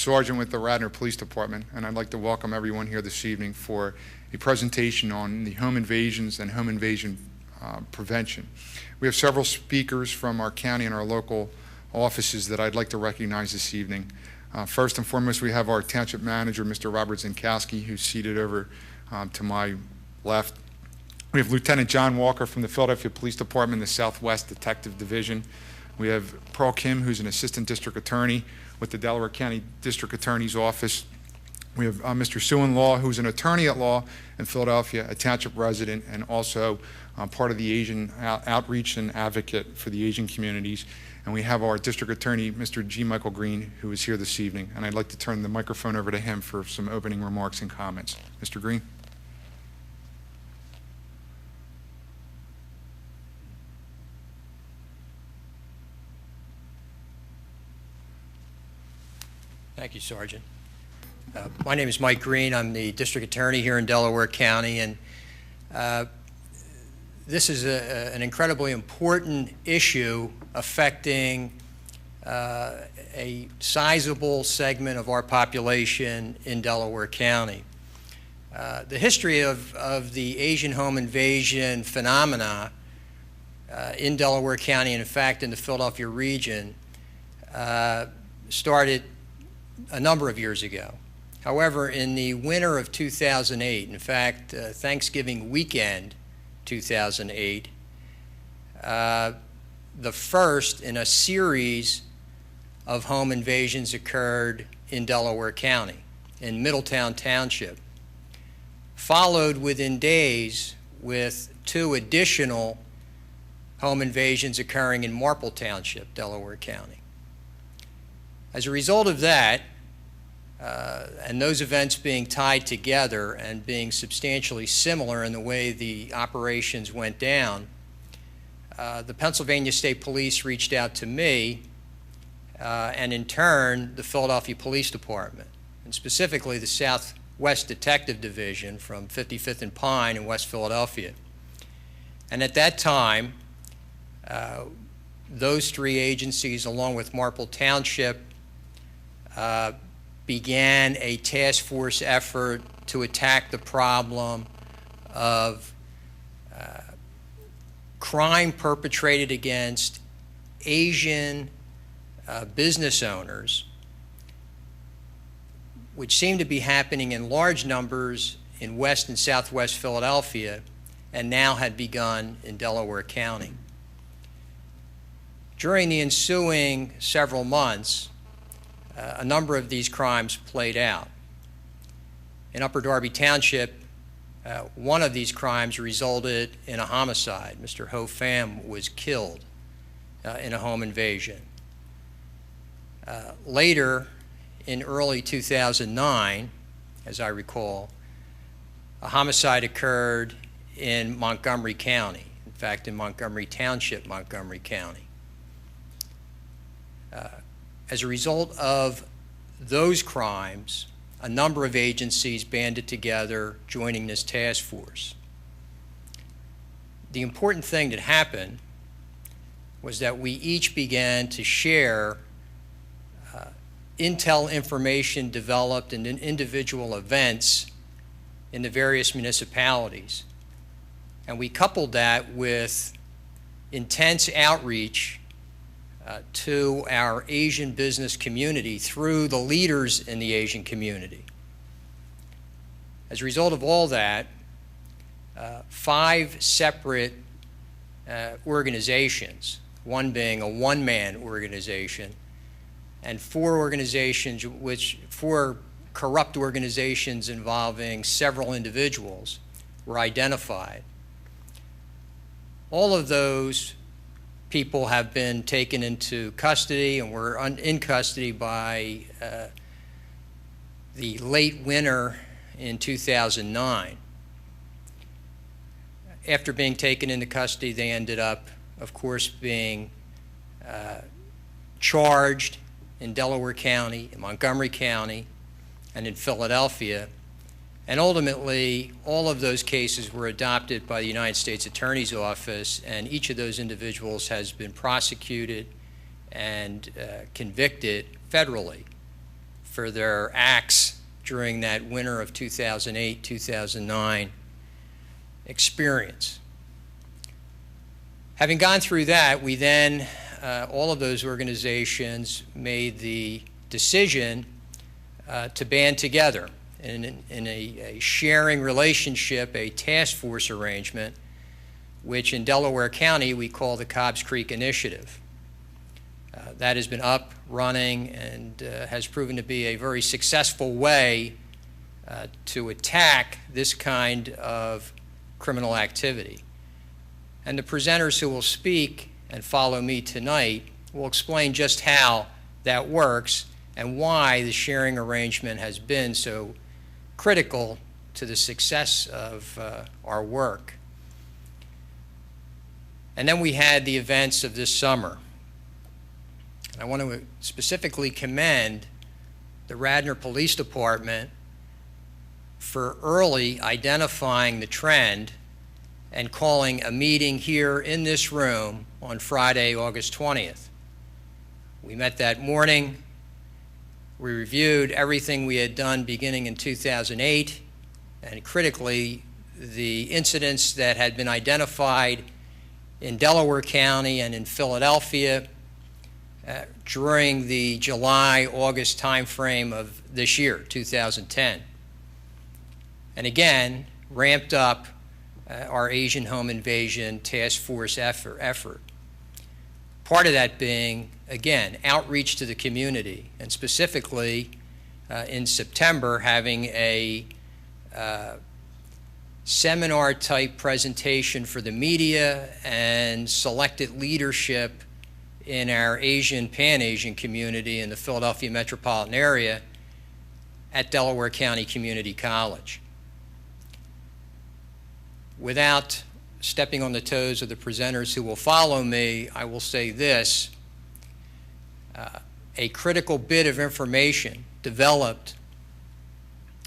Sergeant with the Radnor Police Department, and I'd like to welcome everyone here this evening for a presentation on the home invasions and home invasion prevention. We have several speakers from our county and our local offices that I'd like to recognize this evening. First and foremost, we have our Township Manager, Mr. Robert Zinkowski, who's seated over to my left. We have Lieutenant John Walker from the Philadelphia Police Department, the Southwest Detective Division. We have Pearl Kim, who's an Assistant District Attorney with the Delaware County District Attorney's Office. We have Mr. Suin Law, who's an attorney at law in Philadelphia, a Township resident, and also part of the Asian outreach and advocate for the Asian communities. And we have our District Attorney, Mr. G. Michael Green, who is here this evening. And I'd like to turn the microphone over to him for some opening remarks and comments. Mr. Green. Thank you, Sergeant. My name is Mike Green. I'm the District Attorney here in Delaware County, and this is an incredibly important issue affecting a sizable segment of our population in Delaware County. The history of the Asian home invasion phenomena in Delaware County, and in fact in the Philadelphia region, started a number of years ago. However, in the winter of 2008, in fact, Thanksgiving weekend 2008, the first in a series of home invasions occurred in Delaware County, in Middletown Township, followed within days with 2 additional home invasions occurring in Marple Township, Delaware County. As a result of that, and those events being tied together and being substantially similar in the way the operations went down, the Pennsylvania State Police reached out to me, and in turn, the Philadelphia Police Department, and specifically the Southwest Detective Division from 55th and Pine in West Philadelphia. And at that time, those 3 agencies, along with Marple Township, began a task force effort to attack the problem of crime perpetrated against Asian business owners, which seemed to be happening in large numbers in West and Southwest Philadelphia, and now had begun in Delaware County. During the ensuing several months, a number of these crimes played out. In Upper Darby Township, one of these crimes resulted in a homicide. Mr. Ho Pham was killed in a home invasion. Later, in early 2009, as I recall, a homicide occurred in Montgomery County, in fact, in Montgomery Township, Montgomery County. As a result of those crimes, a number of agencies banded together, joining this task force. The important thing that happened was that we each began to share intel information developed in individual events in the various municipalities. And we coupled that with intense outreach to our Asian business community through the leaders in the Asian community. As a result of all that, 5 separate organizations, one being a one-man organization, and 4 organizations, 4 corrupt organizations involving several individuals, were identified. All of those people have been taken into custody and were in custody by the late winter in 2009. After being taken into custody, they ended up, of course, being charged in Delaware County, in Montgomery County, and in Philadelphia. And ultimately, all of those cases were adopted by the United States Attorney's Office, and each of those individuals has been prosecuted and convicted federally for their acts during that winter of 2008-2009 experience. Having gone through that, we then, all of those organizations made the decision to band together in a sharing relationship, a task force arrangement, which in Delaware County we call the Cobbs Creek Initiative. That has been up, running, and has proven to be a very successful way to attack this kind of criminal activity. And the presenters who will speak and follow me tonight will explain just how that works and why the sharing arrangement has been so critical to the success of our work. And then we had the events of this summer. And I want to specifically commend the Radnor Police Department for early identifying the trend and calling a meeting here in this room on Friday, August 20th. We met that morning. We reviewed everything we had done beginning in 2008, and critically, the incidents that had been identified in Delaware County and in Philadelphia during the July-August timeframe of this year, 2010. And again, ramped up our Asian home invasion task force effort. Part of that being, again, outreach to the community, and specifically in September having a seminar-type presentation for the media and selected leadership in our Asian, Pan-Asian community in the Philadelphia metropolitan area at Delaware County Community College. Without stepping on the toes of the presenters who will follow me, I will say this. A critical bit of information developed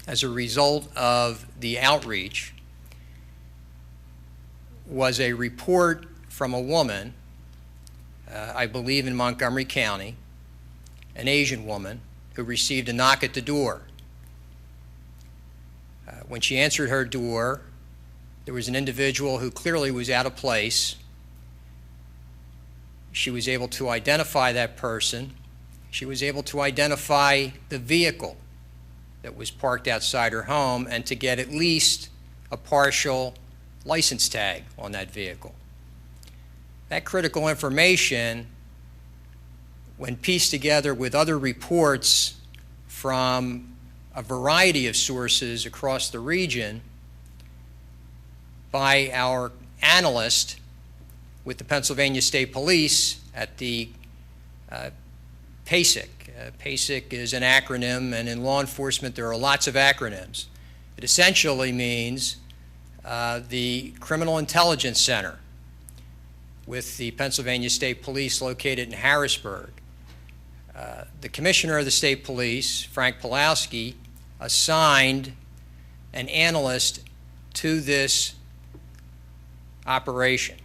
as a result of the outreach was a report from a woman, I believe in Montgomery County, an Asian woman who received a knock at the door. When she answered her door, there was an individual who clearly was out of place. She was able to identify that person. She was able to identify the vehicle that was parked outside her home and to get at least a partial license tag on that vehicle. That critical information, when pieced together with other reports from a variety of sources across the region, by our analyst with the Pennsylvania State Police at the PASIC. PASIC is an acronym, and in law enforcement there are lots of acronyms. It essentially means the Criminal Intelligence Center with the Pennsylvania State Police located in Harrisburg. The Commissioner of the State Police, Frank Pulowski, assigned an analyst to this operation,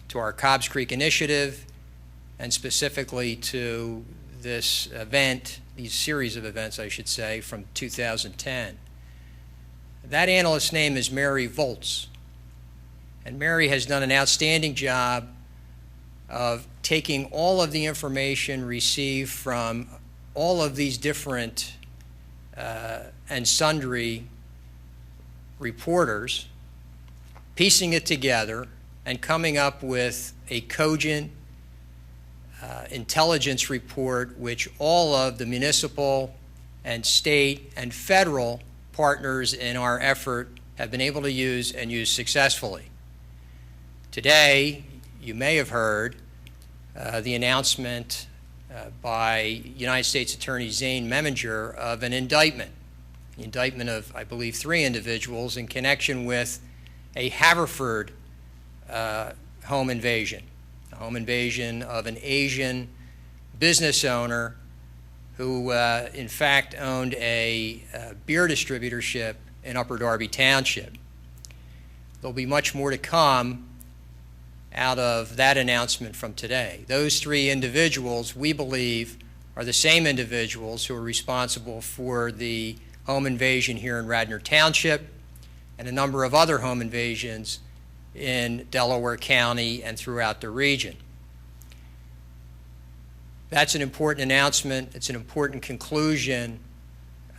to our Cobbs Creek Initiative, and specifically to this event, these series of events, I should say, from 2010. That analyst's name is Mary Volz, and Mary has done an outstanding job of taking all of the information received from all of these different and sundry reporters, piecing it together and coming up with a cogent intelligence report which all of the municipal and state and federal partners in our effort have been able to use and use successfully. Today, you may have heard the announcement by United States Attorney Zane Meminger of an indictment of, I believe, 3 individuals in connection with a Haverford home invasion, a home invasion of an Asian business owner who, in fact, owned a beer distributorship in Upper Darby Township. There'll be much more to come out of that announcement from today. Those 3 individuals, we believe, are the same individuals who are responsible for the home invasion here in Radnor Township and a number of other home invasions in Delaware County and throughout the region. That's an important announcement. It's an important conclusion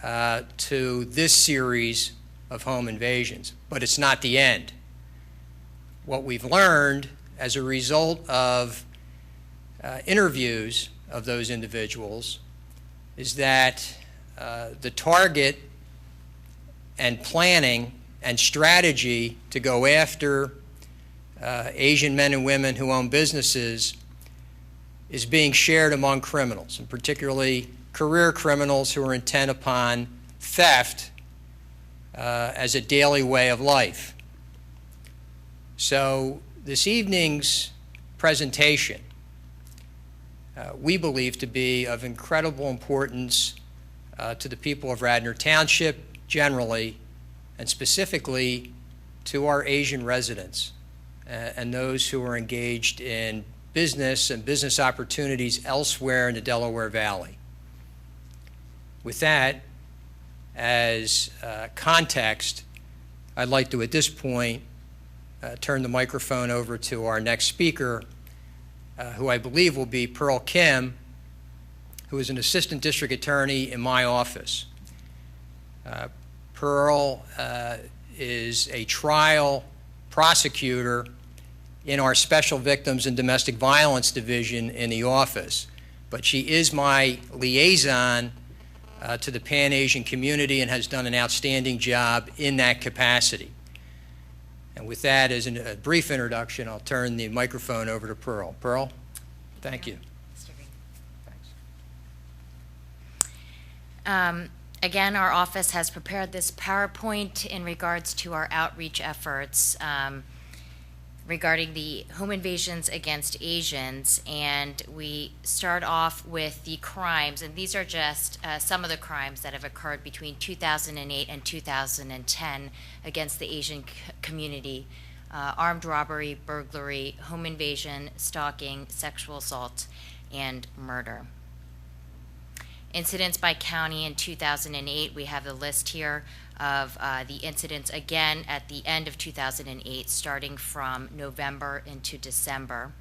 to this series of home invasions, but it's not the end. What we've learned as a result of interviews of those individuals is that the target and planning and strategy to go after Asian men and women who own businesses is being shared among criminals, and particularly career criminals who are intent upon theft as a daily way of life. So this evening's presentation we believe to be of incredible importance to the people of Radnor Township generally, and specifically to our Asian residents and those who are engaged in business and business opportunities elsewhere in the Delaware Valley. With that as context, I'd like to, at this point, turn the microphone over to our next speaker, who I believe will be Pearl Kim, who is an assistant district attorney in my office. Pearl is a trial prosecutor in our Special Victims and Domestic Violence Division in the office, but she is my liaison to the Pan-Asian community and has done an outstanding job in that capacity. And with that, as a brief introduction, I'll turn the microphone over to Pearl. Pearl, thank you. Thanks. Again, our office has prepared this PowerPoint in regards to our outreach efforts regarding the home invasions against Asians, and we start off with the crimes, and these are just some of the crimes that have occurred between 2008 and 2010 against the Asian community: armed robbery, burglary, home invasion, stalking, sexual assault, and murder. Incidents by county in 2008, we have the list here of the incidents again at the end of 2008, starting from November into December.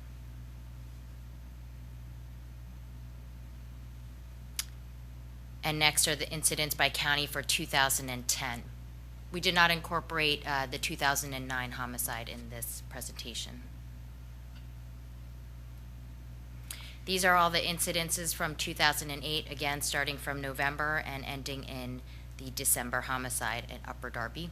And next are the incidents by county for 2010. We did not incorporate the 2009 homicide in this presentation. These are all the incidences from 2008, again starting from November and ending in the December homicide at Upper Darby.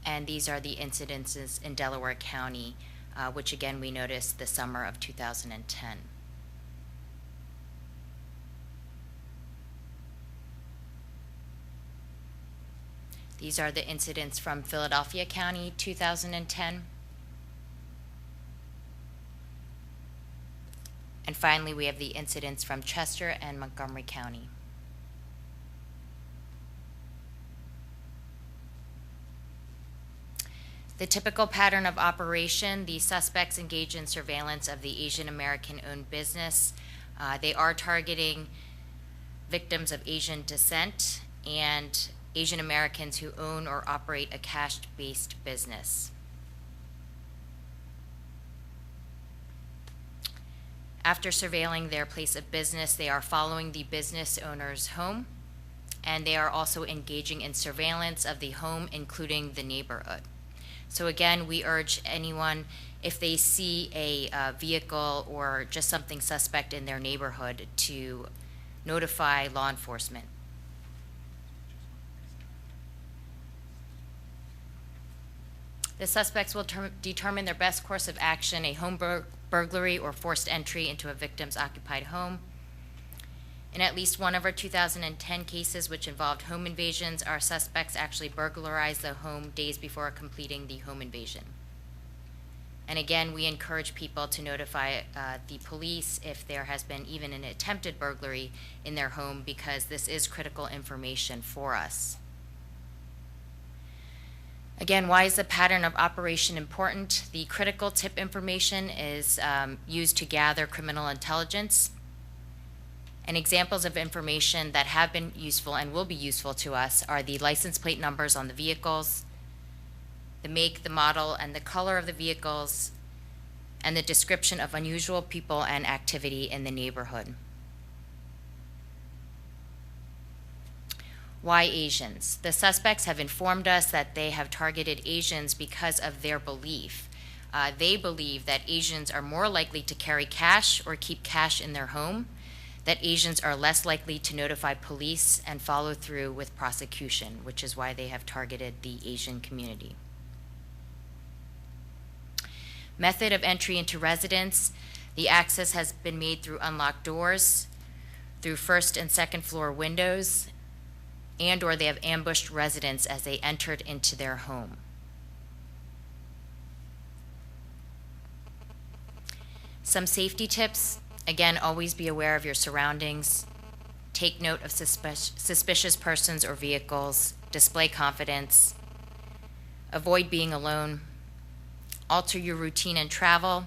And these are the incidences in Delaware County, which again we noticed the summer of 2010. These are the incidents from Philadelphia County, 2010. And finally, we have the incidents from Chester and Montgomery County. The typical pattern of operation: the suspects engage in surveillance of the Asian American-owned business. They are targeting victims of Asian descent and Asian Americans who own or operate a cash-based business. After surveilling their place of business, they are following the business owner's home, and they are also engaging in surveillance of the home, including the neighborhood. So again, we urge anyone, if they see a vehicle or just something suspect in their neighborhood, to notify law enforcement. The suspects will determine their best course of action: a home burglary or forced entry into a victim's occupied home. In at least one of our 2010 cases, which involved home invasions, our suspects actually burglarized the home days before completing the home invasion. And again, we encourage people to notify the police if there has been even an attempted burglary in their home, because this is critical information for us. Again, why is the pattern of operation important? The critical tip information is used to gather criminal intelligence. And examples of information that have been useful and will be useful to us are the license plate numbers on the vehicles, the make, the model, and the color of the vehicles, and the description of unusual people and activity in the neighborhood. Why Asians? The suspects have informed us that they have targeted Asians because of their belief. They believe that Asians are more likely to carry cash or keep cash in their home, that Asians are less likely to notify police and follow through with prosecution, which is why they have targeted the Asian community. Method of entry into residence. The access has been made through unlocked doors, through first and second floor windows, and or they have ambushed residents as they entered into their home. Some safety tips. Again, always be aware of your surroundings. Take note of suspicious persons or vehicles. Display confidence. Avoid being alone. Alter your routine and travel.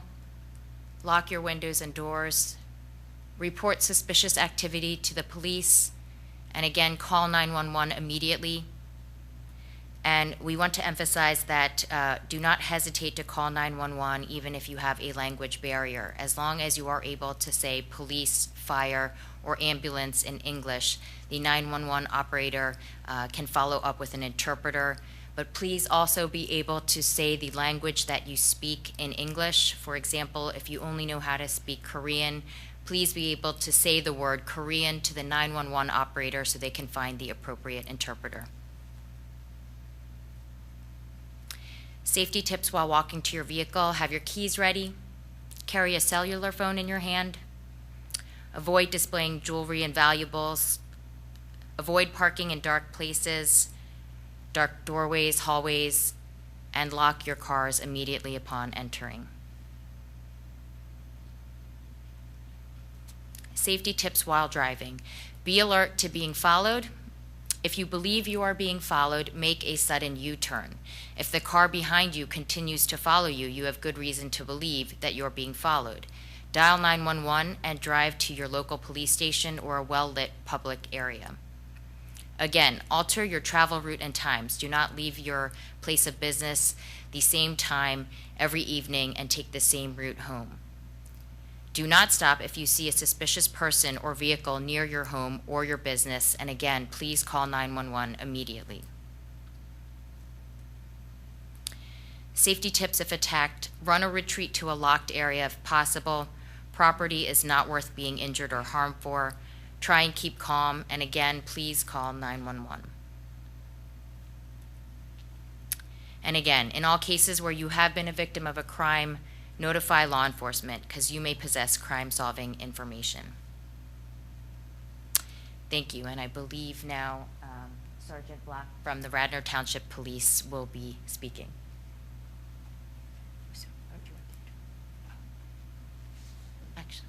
Lock your windows and doors. Report suspicious activity to the police. And again, call 911 immediately. And we want to emphasize that do not hesitate to call 911 even if you have a language barrier. As long as you are able to say police, fire, or ambulance in English, the 911 operator can follow up with an interpreter. But please also be able to say the language that you speak in English. For example, if you only know how to speak Korean, please be able to say the word Korean to the 911 operator so they can find the appropriate interpreter. Safety tips while walking to your vehicle. Have your keys ready. Carry a cellular phone in your hand. Avoid displaying jewelry and valuables. Avoid parking in dark places, dark doorways, hallways, and lock your cars immediately upon entering. Safety tips while driving. Be alert to being followed. If you believe you are being followed, make a sudden U-turn. If the car behind you continues to follow you, you have good reason to believe that you're being followed. Dial 911 and drive to your local police station or a well-lit public area. Again, alter your travel route and times. Do not leave your place of business the same time every evening and take the same route home. Do not stop if you see a suspicious person or vehicle near your home or your business, and again, please call 911 immediately. Safety tips if attacked. Run or retreat to a locked area if possible. Property is not worth being injured or harmed for. Try and keep calm, and again, please call 911. And again, in all cases where you have been a victim of a crime, notify law enforcement because you may possess crime-solving information. Thank you, and I believe now Sergeant Block from the Radnor Township Police will be speaking. Actually,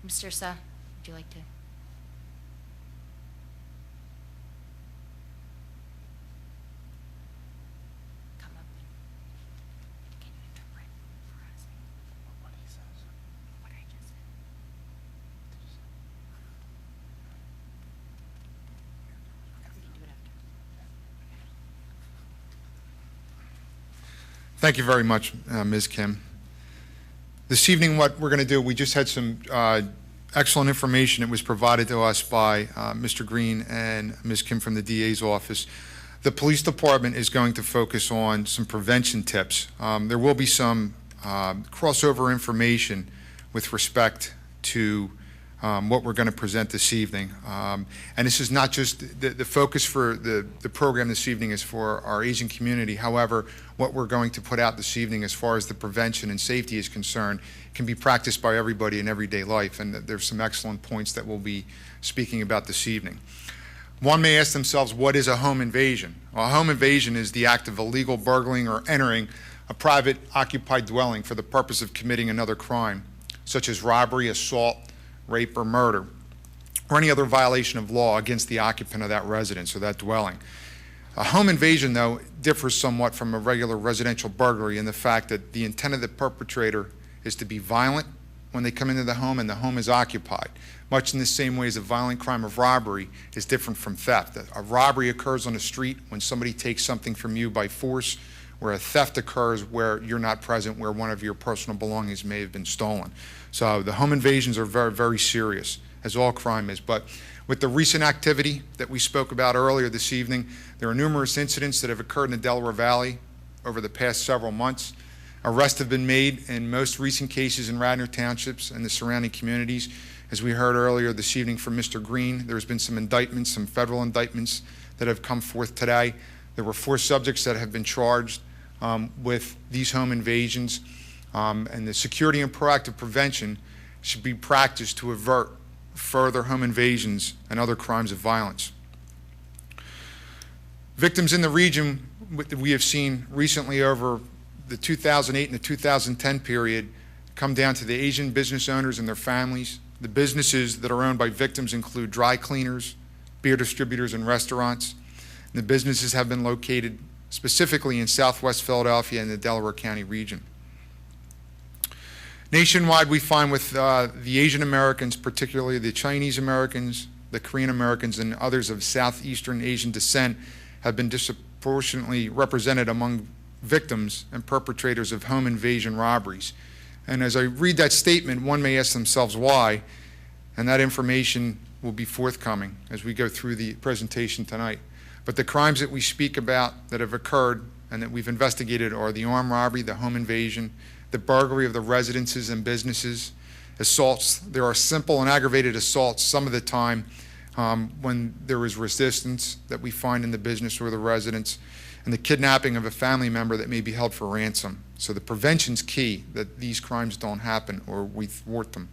Mr. Sa, would you like to? Thank you very much, Ms. Kim. This evening, what we're going to do, we just had some excellent information that was provided to us by Mr. Green and Ms. Kim from the DA's office. The police department is going to focus on some prevention tips. There will be some crossover information with respect to what we're going to present this evening. And this is not just, the focus for the program this evening is for our Asian community. However, what we're going to put out this evening as far as the prevention and safety is concerned can be practiced by everybody in everyday life, and there's some excellent points that we'll be speaking about this evening. One may ask themselves, what is a home invasion? Well, a home invasion is the act of illegal burgling or entering a private occupied dwelling for the purpose of committing another crime, such as robbery, assault, rape, or murder. or any other violation of law against the occupant of that residence or that dwelling. A home invasion, though, differs somewhat from a regular residential burglary in the fact that the intent of the perpetrator is to be violent when they come into the home and the home is occupied, much in the same way as a violent crime of robbery is different from theft. A robbery occurs on the street when somebody takes something from you by force, where a theft occurs where you're not present, where one of your personal belongings may have been stolen. So the home invasions are very, very serious, as all crime is. But with the recent activity that we spoke about earlier this evening, there are numerous incidents that have occurred in the Delaware Valley over the past several months. Arrests have been made in most recent cases in Radnor Townships and the surrounding communities. As we heard earlier this evening from Mr. Green, there's been some indictments, some federal indictments that have come forth today. There were 4 subjects that have been charged with these home invasions, and the security and proactive prevention should be practiced to avert further home invasions and other crimes of violence. Victims in the region that we have seen recently over the 2008 and the 2010 period come down to the Asian business owners and their families. The businesses that are owned by victims include dry cleaners, beer distributors, and restaurants. And the businesses have been located specifically in Southwest Philadelphia and the Delaware County region. Nationwide, we find with the Asian Americans, particularly the Chinese Americans, the Korean Americans, and others of Southeastern Asian descent, have been disproportionately represented among victims and perpetrators of home invasion robberies. And as I read that statement, one may ask themselves why, and that information will be forthcoming as we go through the presentation tonight. But the crimes that we speak about that have occurred and that we've investigated are the armed robbery, the home invasion, the burglary of the residences and businesses, assaults. There are simple and aggravated assaults some of the time when there is resistance that we find in the business or the residence, and the kidnapping of a family member that may be held for ransom. So the prevention's key, that these crimes don't happen or we thwart them.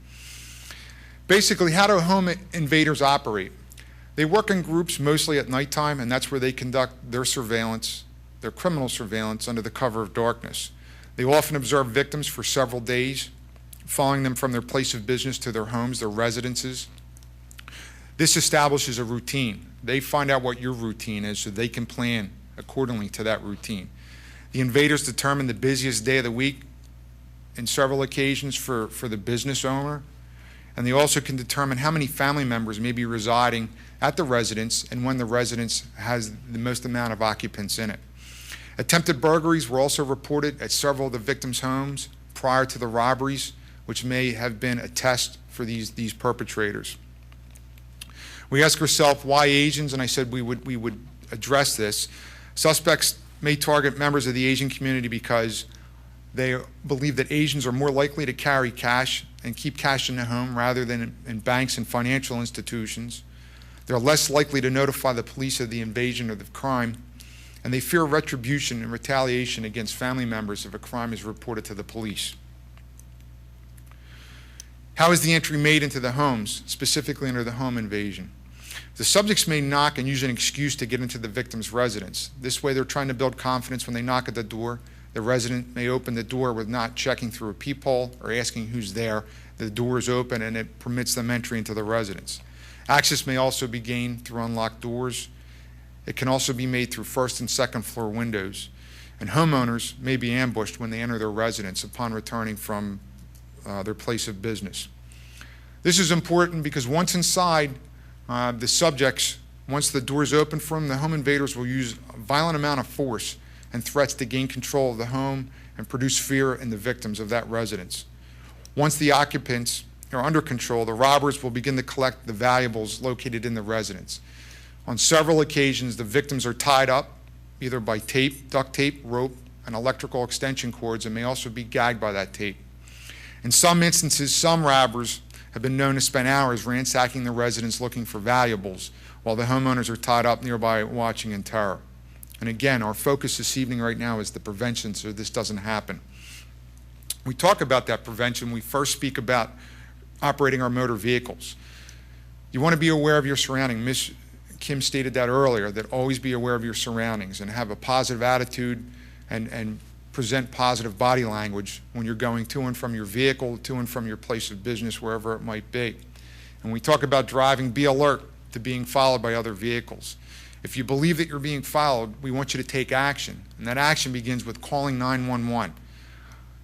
Basically, how do home invaders operate? They work in groups mostly at nighttime, and that's where they conduct their surveillance, their criminal surveillance under the cover of darkness. They often observe victims for several days, following them from their place of business to their homes, their residences. This establishes a routine. They find out what your routine is so they can plan accordingly to that routine. The invaders determine the busiest day of the week in several occasions for the business owner, and they also can determine how many family members may be residing at the residence and when the residence has the most amount of occupants in it. Attempted burglaries were also reported at several of the victims' homes prior to the robberies, which may have been a test for these perpetrators. We ask ourselves why Asians, and I said we would address this. Suspects may target members of the Asian community because they believe that Asians are more likely to carry cash and keep cash in the home rather than in banks and financial institutions. They're less likely to notify the police of the invasion or the crime, and they fear retribution and retaliation against family members if a crime is reported to the police. How is the entry made into the homes, specifically under the home invasion? The subjects may knock and use an excuse to get into the victim's residence. This way they're trying to build confidence when they knock at the door. The resident may open the door with not checking through a peephole or asking who's there. The door is open and it permits them entry into the residence. Access may also be gained through unlocked doors. It can also be made through first and second floor windows. And homeowners may be ambushed when they enter their residence upon returning from their place of business. This is important because once inside, the subjects, once the doors open for them, the home invaders will use a violent amount of force and threats to gain control of the home and produce fear in the victims of that residence. Once the occupants are under control, the robbers will begin to collect the valuables located in the residence. On several occasions, the victims are tied up, either by tape, duct tape, rope, and electrical extension cords, and may also be gagged by that tape. In some instances, some robbers have been known to spend hours ransacking the residence looking for valuables while the homeowners are tied up nearby watching in terror. And again, our focus this evening right now is the prevention so this doesn't happen. We talk about that prevention. We first speak about operating our motor vehicles. You want to be aware of your surroundings. Ms. Kim stated that earlier, that always be aware of your surroundings and have a positive attitude and present positive body language when you're going to and from your vehicle, to and from your place of business, wherever it might be. When we talk about driving, be alert to being followed by other vehicles. If you believe that you're being followed, we want you to take action, and that action begins with calling 911.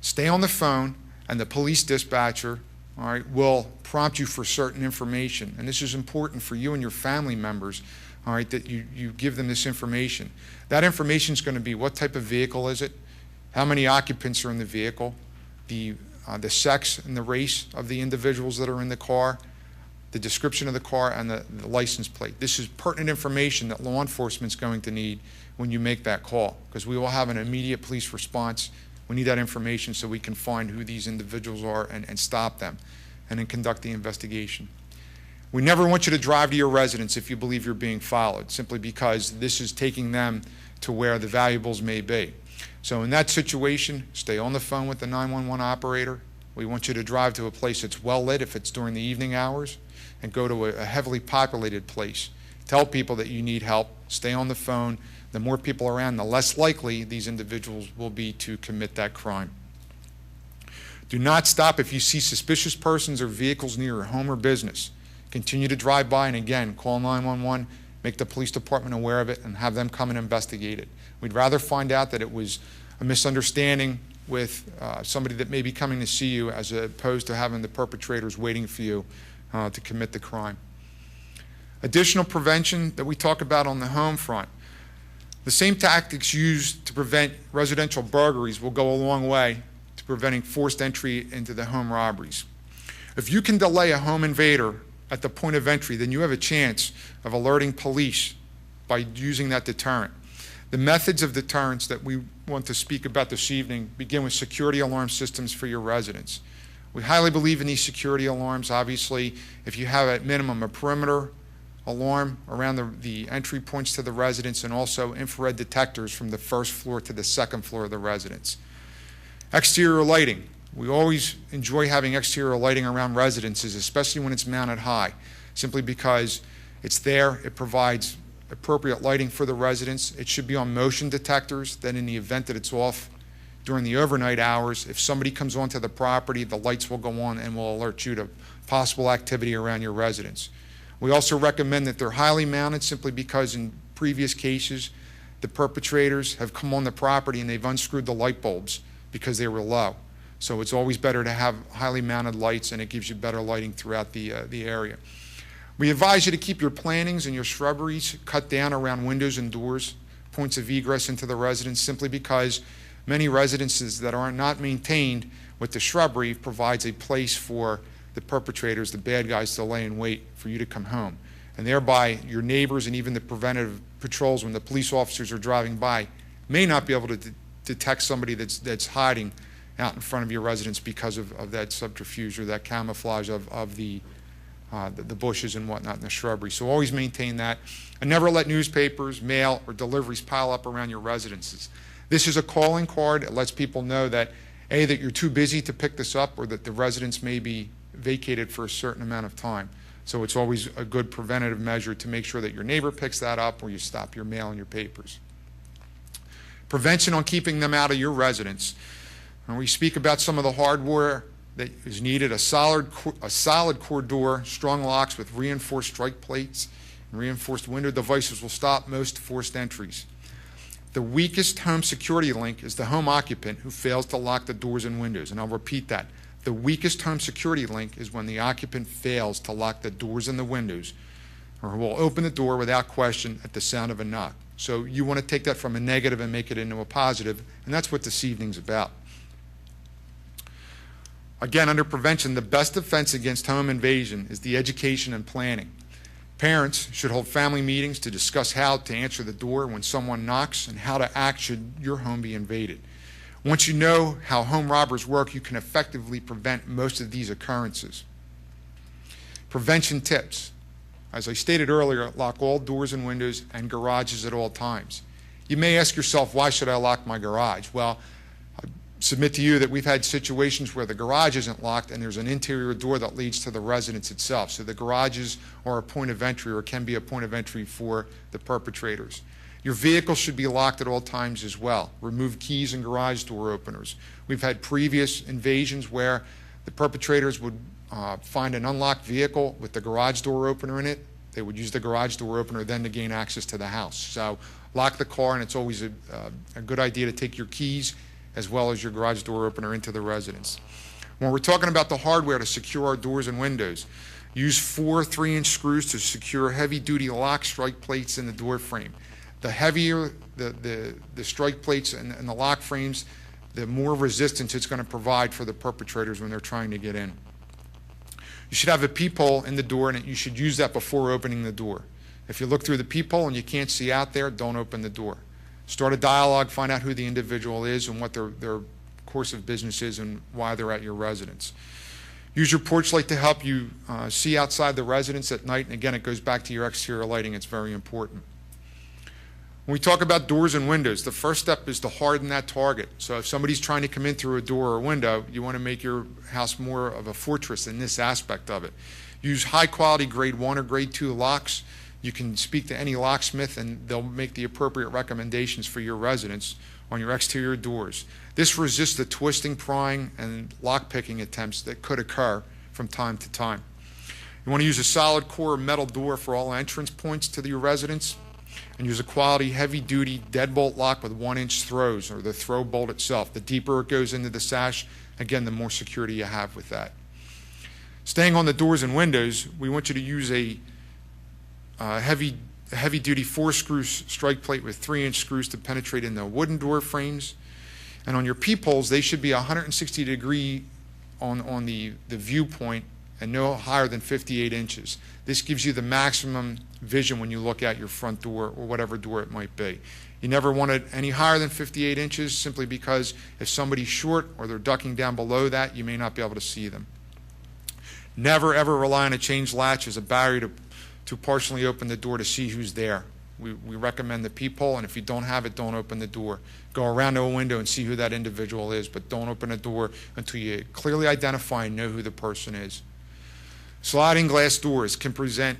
Stay on the phone, and the police dispatcher, all right, will prompt you for certain information. And this is important for you and your family members, all right, that you give them this information. That information is going to be what type of vehicle is it, how many occupants are in the vehicle, the sex and the race of the individuals that are in the car, the description of the car, and the license plate. This is pertinent information that law enforcement is going to need when you make that call, because we will have an immediate police response. We need that information so we can find who these individuals are and stop them and then conduct the investigation. We never want you to drive to your residence if you believe you're being followed, simply because this is taking them to where the valuables may be. So in that situation, stay on the phone with the 911 operator. We want you to drive to a place that's well lit if it's during the evening hours, and go to a heavily populated place. Tell people that you need help. Stay on the phone. The more people around, the less likely these individuals will be to commit that crime. Do not stop if you see suspicious persons or vehicles near your home or business. Continue to drive by, and again, call 911, make the police department aware of it, and have them come and investigate it. We'd rather find out that it was a misunderstanding with somebody that may be coming to see you, as opposed to having the perpetrators waiting for you to commit the crime. Additional prevention that we talk about on the home front. The same tactics used to prevent residential burglaries will go a long way to preventing forced entry into the home robberies. If you can delay a home invader at the point of entry, then you have a chance of alerting police by using that deterrent. The methods of deterrence that we want to speak about this evening begin with security alarm systems for your residents. We highly believe in these security alarms. Obviously, if you have at minimum a perimeter alarm around the entry points to the residence, and also infrared detectors from the first floor to the second floor of the residence. Exterior lighting. We always enjoy having exterior lighting around residences, especially when it's mounted high, simply because it's there, it provides appropriate lighting for the residents. It should be on motion detectors, that in the event that it's off during the overnight hours, if somebody comes onto the property, the lights will go on and will alert you to possible activity around your residence. We also recommend that they're highly mounted, simply because in previous cases, the perpetrators have come on the property and they've unscrewed the light bulbs because they were low. So it's always better to have highly mounted lights, and it gives you better lighting throughout the area. We advise you to keep your plantings and your shrubberies cut down around windows and doors, points of egress into the residence, simply because many residences that are not maintained with the shrubbery provides a place for the perpetrators, the bad guys, to lay in wait for you to come home. And thereby, your neighbors and even the preventive patrols, when the police officers are driving by, may not be able to detect somebody that's hiding out in front of your residence because of that subterfuge or that camouflage of the bushes and whatnot in the shrubbery. So always maintain that. And never let newspapers, mail, or deliveries pile up around your residences. This is a calling card. It lets people know that, A, that you're too busy to pick this up, or that the residence may be vacated for a certain amount of time. So it's always a good preventative measure to make sure that your neighbor picks that up, or you stop your mail and your papers. Prevention on keeping them out of your residence. And we speak about some of the hardware that is needed: a solid core door, strong locks with reinforced strike plates, and reinforced window devices will stop most forced entries. The weakest home security link is the home occupant who fails to lock the doors and windows. And I'll repeat that. The weakest home security link is when the occupant fails to lock the doors and the windows, or will open the door without question at the sound of a knock. So you want to take that from a negative and make it into a positive, and that's what this evening's about. Again, under prevention, the best defense against home invasion is the education and planning. Parents should hold family meetings to discuss how to answer the door when someone knocks and how to act should your home be invaded. Once you know how home robbers work, you can effectively prevent most of these occurrences. Prevention tips. As I stated earlier, lock all doors and windows and garages at all times. You may ask yourself, why should I lock my garage? Well, I submit to you that we've had situations where the garage isn't locked and there's an interior door that leads to the residence itself. So the garages are a point of entry, or can be a point of entry for the perpetrators. Your vehicle should be locked at all times as well. Remove keys and garage door openers. We've had previous invasions where the perpetrators would find an unlocked vehicle with the garage door opener in it, they would use the garage door opener then to gain access to the house. So lock the car, and it's always a good idea to take your keys as well as your garage door opener into the residence. When we're talking about the hardware to secure our doors and windows, use 4 3-inch screws to secure heavy-duty lock strike plates in the door frame. The heavier the strike plates and the lock frames, the more resistance it's going to provide for the perpetrators when they're trying to get in. You should have a peephole in the door, and you should use that before opening the door. If you look through the peephole and you can't see out there, don't open the door. Start a dialogue, find out who the individual is and what their course of business is and why they're at your residence. Use your porch light to help you see outside the residence at night, and again, it goes back to your exterior lighting. It's very important. When we talk about doors and windows, the first step is to harden that target. So if somebody's trying to come in through a door or a window, you want to make your house more of a fortress in this aspect of it. Use high-quality grade 1 or grade 2 locks. You can speak to any locksmith, and they'll make the appropriate recommendations for your residence on your exterior doors. This resists the twisting, prying, and lock-picking attempts that could occur from time to time. You want to use a solid core metal door for all entrance points to your residence, and use a quality heavy-duty deadbolt lock with 1-inch throws, or the throw bolt itself. The deeper it goes into the sash, again, the more security you have with that. Staying on the doors and windows, we want you to use a heavy-duty 4-screw strike plate with 3-inch screws to penetrate in the wooden door frames. And on your peepholes, they should be 160 degree on the viewpoint and no higher than 58 inches. This gives you the maximum vision when you look at your front door or whatever door it might be. You never want it any higher than 58 inches simply because if somebody's short or they're ducking down below that, you may not be able to see them. Never ever rely on a change latch as a barrier to partially open the door to see who's there. We recommend the peephole, and if you don't have it, don't open the door. Go around to a window and see who that individual is, but don't open a door until you clearly identify and know who the person is. Sliding glass doors can present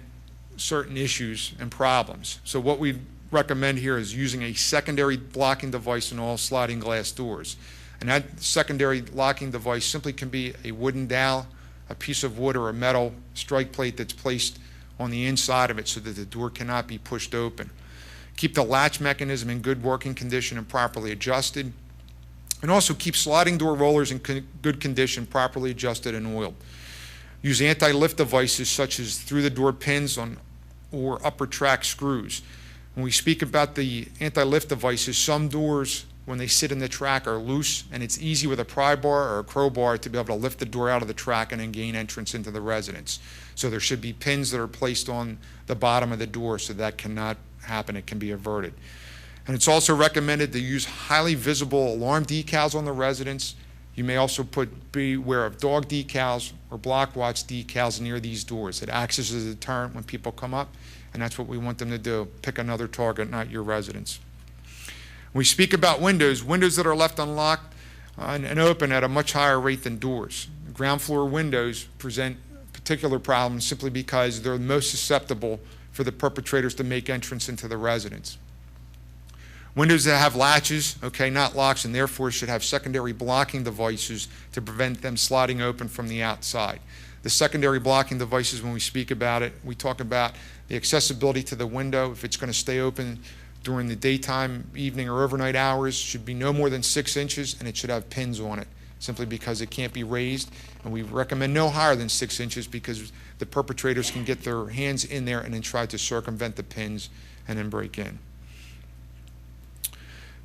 certain issues and problems. So what we recommend here is using a secondary blocking device in all sliding glass doors. And that secondary locking device simply can be a wooden dowel, a piece of wood, or a metal strike plate that's placed on the inside of it so that the door cannot be pushed open. Keep the latch mechanism in good working condition and properly adjusted. And also keep sliding door rollers in good condition, properly adjusted and oiled. Use anti-lift devices such as through-the-door pins or upper track screws. When we speak about the anti-lift devices, some doors, when they sit in the track, are loose, and it's easy with a pry bar or a crowbar to be able to lift the door out of the track and then gain entrance into the residence. So there should be pins that are placed on the bottom of the door so that cannot happen. It can be averted. And it's also recommended to use highly visible alarm decals on the residence. You may also beware of dog decals or block watch decals near these doors. It acts as a deterrent when people come up, and that's what we want them to do. Pick another target, not your residence. When we speak about windows that are left unlocked and open at a much higher rate than doors. Ground floor windows present particular problems simply because they're most susceptible for the perpetrators to make entrance into the residence. Windows that have latches, not locks, and therefore should have secondary blocking devices to prevent them sliding open from the outside. The secondary blocking devices, when we speak about it, we talk about the accessibility to the window. If it's going to stay open during the daytime, evening, or overnight hours, should be no more than 6 inches, and it should have pins on it, simply because it can't be raised. And we recommend no higher than 6 inches because the perpetrators can get their hands in there and then try to circumvent the pins and then break in.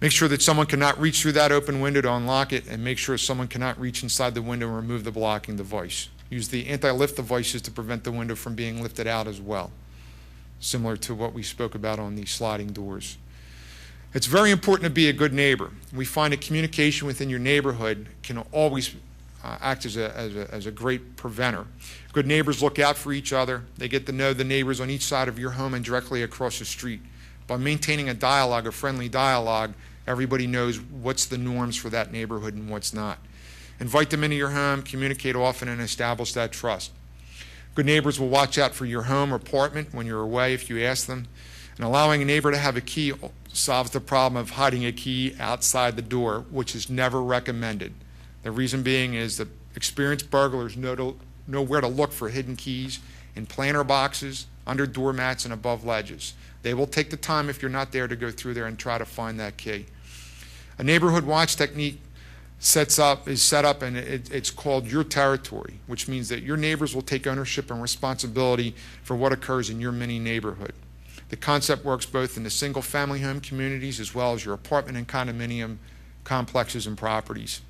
Make sure that someone cannot reach through that open window to unlock it, and make sure someone cannot reach inside the window and remove the blocking device. Use the anti-lift devices to prevent the window from being lifted out as well, similar to what we spoke about on the sliding doors. It's very important to be a good neighbor. We find that communication within your neighborhood can always act as a great preventer. Good neighbors look out for each other. They get to know the neighbors on each side of your home and directly across the street. By maintaining a dialogue, a friendly dialogue, everybody knows what's the norms for that neighborhood and what's not. Invite them into your home, communicate often, and establish that trust. Good neighbors will watch out for your home or apartment when you're away if you ask them. And allowing a neighbor to have a key solves the problem of hiding a key outside the door, which is never recommended. The reason being is that experienced burglars know know where to look for hidden keys in planter boxes, under doormats, and above ledges. They will take the time, if you're not there, to go through there and try to find that key. A neighborhood watch technique is set up, and it's called Your Territory, which means that your neighbors will take ownership and responsibility for what occurs in your mini neighborhood. The concept works both in the single-family home communities as well as your apartment and condominium complexes and properties.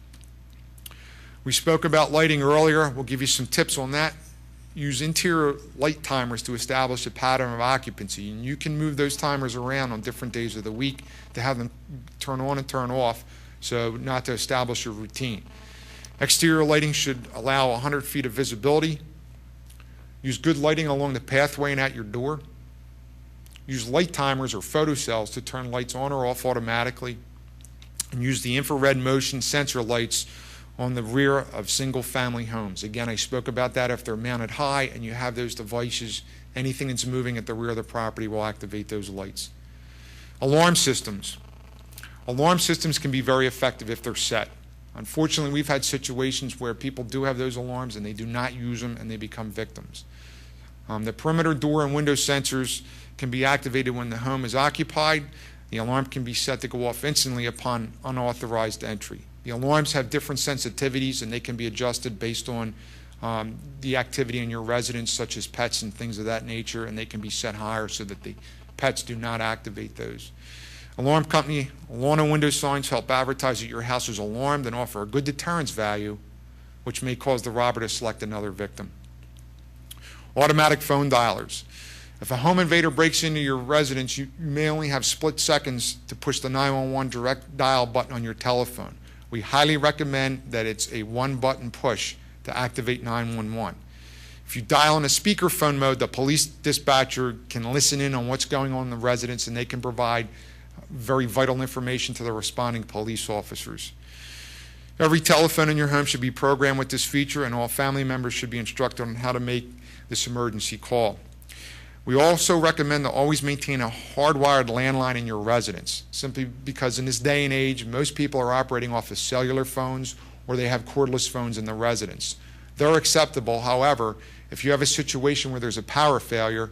We spoke about lighting earlier. We'll give you some tips on that. Use interior light timers to establish a pattern of occupancy, and you can move those timers around on different days of the week to have them turn on and turn off, so not to establish a routine. Exterior lighting should allow 100 feet of visibility. Use good lighting along the pathway and at your door. Use light timers or photocells to turn lights on or off automatically. And use the infrared motion sensor lights on the rear of single-family homes. Again, I spoke about that. If they're mounted high and you have those devices, anything that's moving at the rear of the property will activate those lights. Alarm systems. Alarm systems can be very effective if they're set. Unfortunately, we've had situations where people do have those alarms and they do not use them and they become victims. The perimeter door and window sensors can be activated when the home is occupied. The alarm can be set to go off instantly upon unauthorized entry. The alarms have different sensitivities, and they can be adjusted based on the activity in your residence, such as pets and things of that nature, and they can be set higher so that the pets do not activate those. Alarm company lawn and window signs help advertise that your house is alarmed and offer a good deterrence value, which may cause the robber to select another victim. Automatic phone dialers. If a home invader breaks into your residence, you may only have split seconds to push the 911 direct dial button on your telephone. We highly recommend that it's a one-button push to activate 911. If you dial in a speakerphone mode, the police dispatcher can listen in on what's going on in the residence, and they can provide very vital information to the responding police officers. Every telephone in your home should be programmed with this feature, and all family members should be instructed on how to make this emergency call. We also recommend to always maintain a hardwired landline in your residence, simply because in this day and age, most people are operating off of cellular phones or they have cordless phones in the residence. They're acceptable. However, if you have a situation where there's a power failure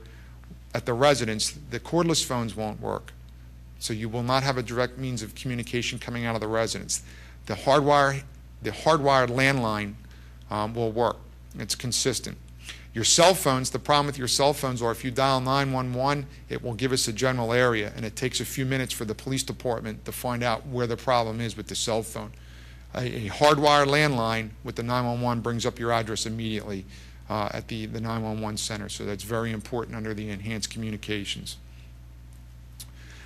at the residence, the cordless phones won't work. So you will not have a direct means of communication coming out of the residence. The hardwired landline will work. It's consistent. Your cell phones, the problem with your cell phones are if you dial 911, it will give us a general area, and it takes a few minutes for the police department to find out where the problem is with the cell phone. A hardwired landline with the 911 brings up your address immediately at the 911 center, so that's very important under the enhanced communications.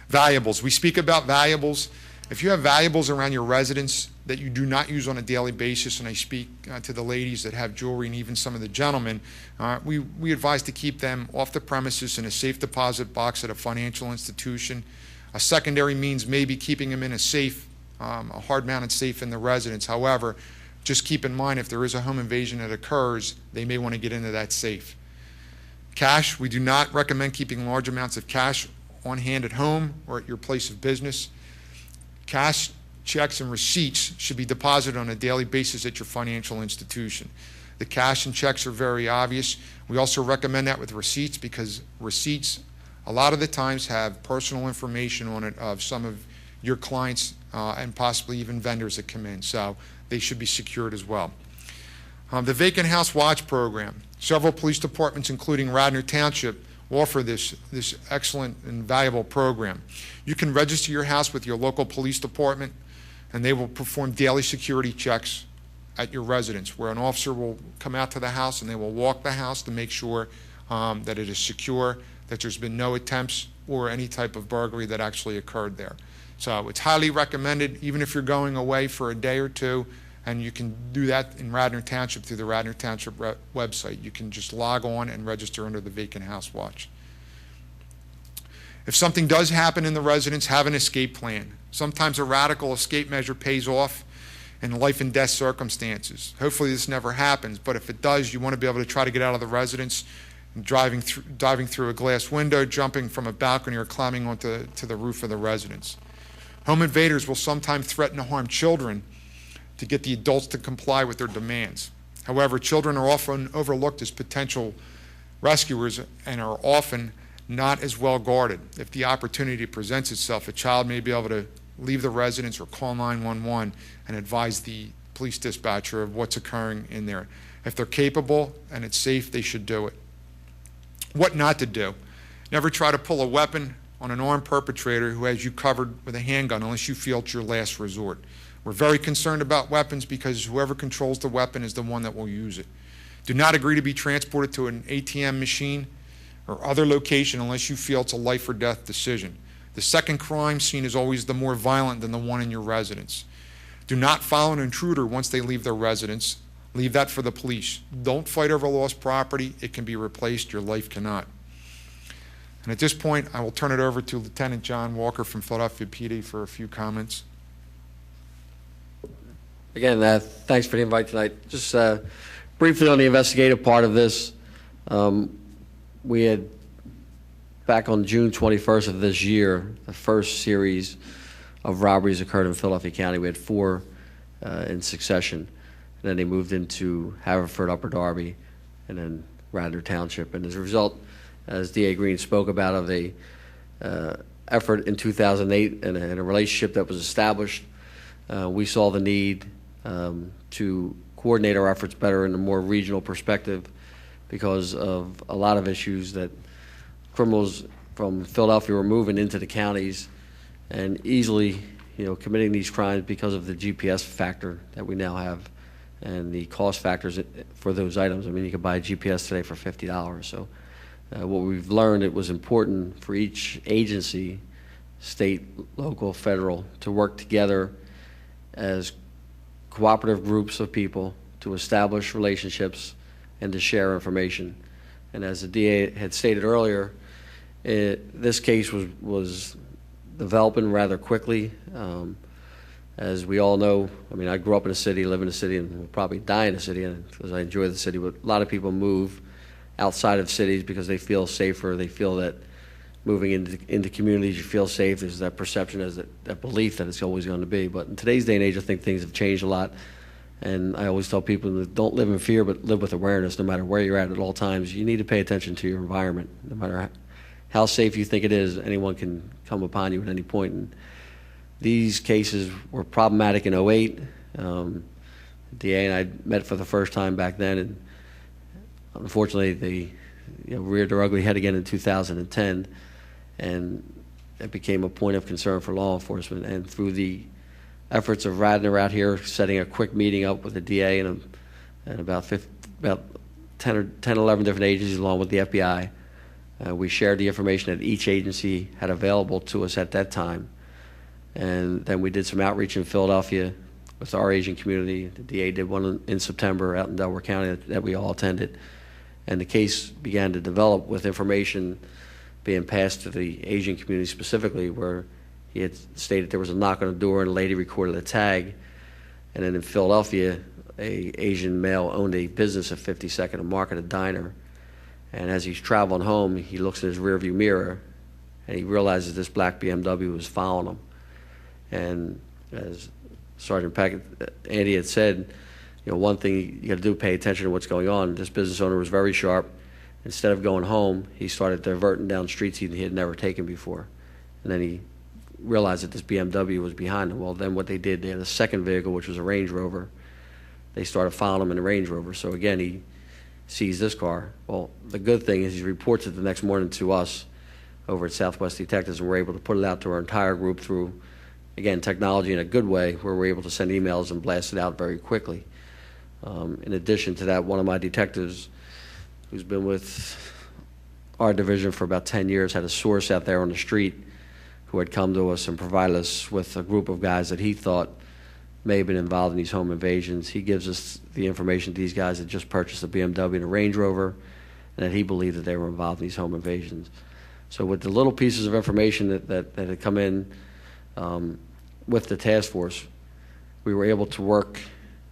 Valuables. We speak about valuables. If you have valuables around your residence that you do not use on a daily basis, and I speak to the ladies that have jewelry and even some of the gentlemen, we advise to keep them off the premises in a safe deposit box at a financial institution. A secondary means may be keeping them in a safe, a hard-mounted safe in the residence. However, just keep in mind if there is a home invasion that occurs, they may want to get into that safe. Cash. We do not recommend keeping large amounts of cash on hand at home or at your place of business. Cash, checks, and receipts should be deposited on a daily basis at your financial institution. The cash and checks are very obvious. We also recommend that with receipts because receipts a lot of the times have personal information on it of some of your clients and possibly even vendors that come in, so they should be secured as well. The Vacant House Watch Program. Several police departments, including Radnor Township, offer this excellent and valuable program. You can register your house with your local police department, and they will perform daily security checks at your residence, where an officer will come out to the house and they will walk the house to make sure that it is secure, that there's been no attempts or any type of burglary that actually occurred there. So it's highly recommended, even if you're going away for a day or two, and you can do that in Radnor Township through the Radnor Township website. You can just log on and register under the Vacant House Watch. If something does happen in the residence, have an escape plan. Sometimes a radical escape measure pays off in life and death circumstances. Hopefully this never happens, but if it does, you want to be able to try to get out of the residence, diving through a glass window, jumping from a balcony, or climbing onto the roof of the residence. Home invaders will sometimes threaten to harm children to get the adults to comply with their demands. However, children are often overlooked as potential rescuers and are often not as well guarded. If the opportunity presents itself, a child may be able to leave the residence or call 911 and advise the police dispatcher of what's occurring in there. If they're capable and it's safe, they should do it. What not to do. Never try to pull a weapon on an armed perpetrator who has you covered with a handgun unless you feel it's your last resort. We're very concerned about weapons because whoever controls the weapon is the one that will use it. Do not agree to be transported to an ATM machine or other location unless you feel it's a life or death decision. The second crime scene is always the more violent than the one in your residence. Do not follow an intruder once they leave their residence. Leave that for the police. Don't fight over lost property. It can be replaced. Your life cannot. And at this point, I will turn it over to Lieutenant John Walker from Philadelphia PD for a few comments. Again, thanks for the invite tonight. Just briefly on the investigative part of this, we had, back on June 21st of this year, the first series of robberies occurred in Philadelphia County. We had 4 in succession. And then they moved into Haverford, Upper Darby, and then Radnor Township. And as a result, as D.A. Green spoke about, of a effort in 2008 and a relationship that was established, we saw the need to coordinate our efforts better in a more regional perspective because of a lot of issues that criminals from Philadelphia were moving into the counties and easily, committing these crimes because of the GPS factor that we now have and the cost factors for those items. I mean, you could buy a GPS today for $50. So what we've learned, it was important for each agency, state, local, federal, to work together as cooperative groups of people to establish relationships and to share information. And as the DA had stated earlier, this case was developing rather quickly. As we all know, I mean, I grew up in a city, live in a city, and will probably die in a city because I enjoy the city, but a lot of people move outside of cities because they feel safer. They feel that moving into communities, you feel safe. There's that perception, there's that belief that it's always going to be. But in today's day and age, I think things have changed a lot. And I always tell people that don't live in fear, but live with awareness no matter where you're at all times. You need to pay attention to your environment. No matter how safe you think it is, anyone can come upon you at any point. And these cases were problematic in 2008. DA and I met for the first time back then, and unfortunately they reared their ugly head again in 2010, and it became a point of concern for law enforcement. And through the efforts of Radnor out here setting a quick meeting up with the DA and about 10, 11 different agencies along with the FBI, we shared the information that each agency had available to us at that time. And then we did some outreach in Philadelphia with our Asian community. The DA did one in September out in Delaware County that we all attended. And the case began to develop with information being passed to the Asian community specifically, where he had stated there was a knock on the door and a lady recorded a tag. And then in Philadelphia, a Asian male owned a business at 52nd and Market, a diner. And as he's traveling home, he looks in his rearview mirror and he realizes this black BMW was following him. And as Sergeant Andy had said, one thing you got to do, pay attention to what's going on. This business owner was very sharp. Instead of going home, he started diverting down streets he had never taken before. And then he realized that this BMW was behind him. Well, then what they did, they had a second vehicle, which was a Range Rover. They started following him in a Range Rover. So again, he sees this car. Well, the good thing is he reports it the next morning to us over at Southwest Detectives, and we're able to put it out to our entire group through, again, technology in a good way, where we're able to send emails and blast it out very quickly. In addition to that, one of my detectives, who's been with our division for about 10 years, had a source out there on the street who had come to us and provided us with a group of guys that he thought may have been involved in these home invasions. He gives us the information these guys had just purchased a BMW and a Range Rover, and that he believed that they were involved in these home invasions. So with the little pieces of information that had come in with the task force, we were able to work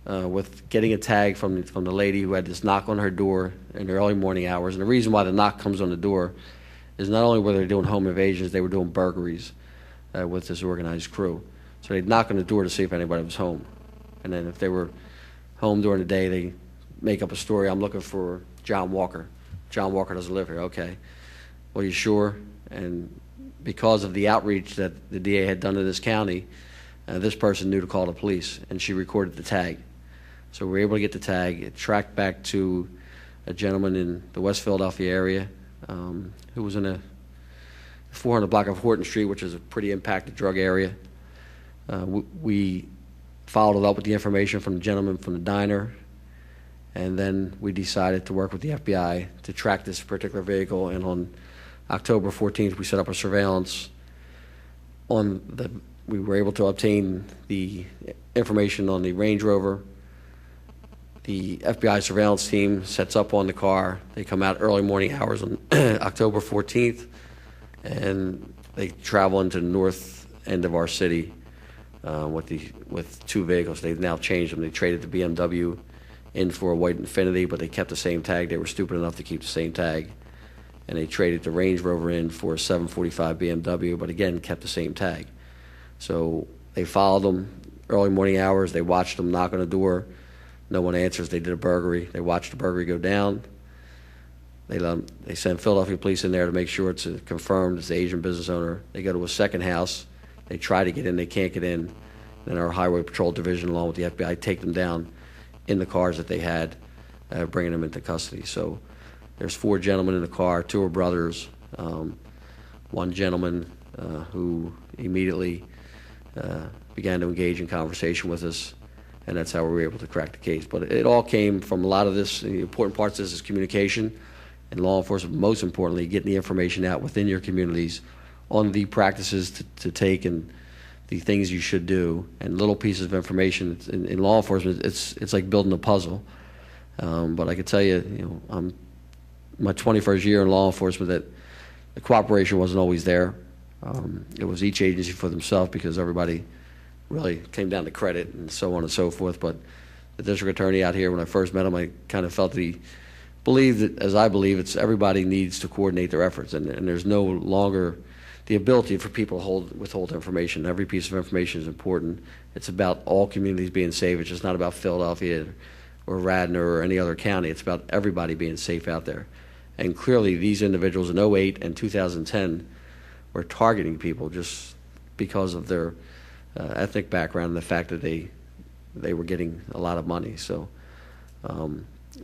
with getting a tag from the lady who had this knock on her door in the early morning hours. And the reason why the knock comes on the door is not only were they doing home invasions, they were doing burglaries with this organized crew. So they'd knock on the door to see if anybody was home. And then if they were home during the day, they make up a story. I'm looking for John Walker. John Walker doesn't live here. Okay. Well, you sure? And because of the outreach that the DA had done in this county, this person knew to call the police, and she recorded the tag. So we were able to get the tag. It tracked back to a gentleman in the West Philadelphia area who was in a 400 block of Horton Street, which is a pretty impacted drug area. We followed it up with the information from the gentleman from the diner, and then we decided to work with the FBI to track this particular vehicle. And on October 14th, we set up a surveillance on the. We were able to obtain the information on the Range Rover. The FBI surveillance team sets up on the car. They come out early morning hours on October 14th, and they travel into the north end of our city with two vehicles. They've now changed them. They traded the BMW in for a white Infiniti, but they kept the same tag. They were stupid enough to keep the same tag. And they traded the Range Rover in for a 745 BMW, but again, kept the same tag. So they followed them early morning hours. They watched them knock on the door. No one answers. They did a burglary. They watched the burglary go down. They send Philadelphia police in there to make sure it's confirmed it's the Asian business owner. They go to a second house. They try to get in. They can't get in. Then our Highway Patrol Division, along with the FBI, take them down in the cars that they had, bringing them into custody. So there's 4 gentlemen in the car. 2 are brothers. One gentleman who immediately began to engage in conversation with us, and that's how we were able to crack the case. But it all came from a lot of this. The important parts of this is communication, and law enforcement, most importantly, getting the information out within your communities on the practices to take and the things you should do, and little pieces of information. In law enforcement, it's like building a puzzle. But I can tell you, I'm my 21st year in law enforcement, that the cooperation wasn't always there. It was each agency for themselves, because everybody really came down to credit and so on and so forth. But the district attorney out here, when I first met him, I kind of felt that he believed that, as I believe, it's everybody needs to coordinate their efforts, and there's no longer the ability for people to withhold information. Every piece of information is important. It's about all communities being safe. It's just not about Philadelphia or Radnor or any other county. It's about everybody being safe out there. And clearly, these individuals in 2008 and 2010 were targeting people just because of their ethnic background and the fact that they were getting a lot of money. So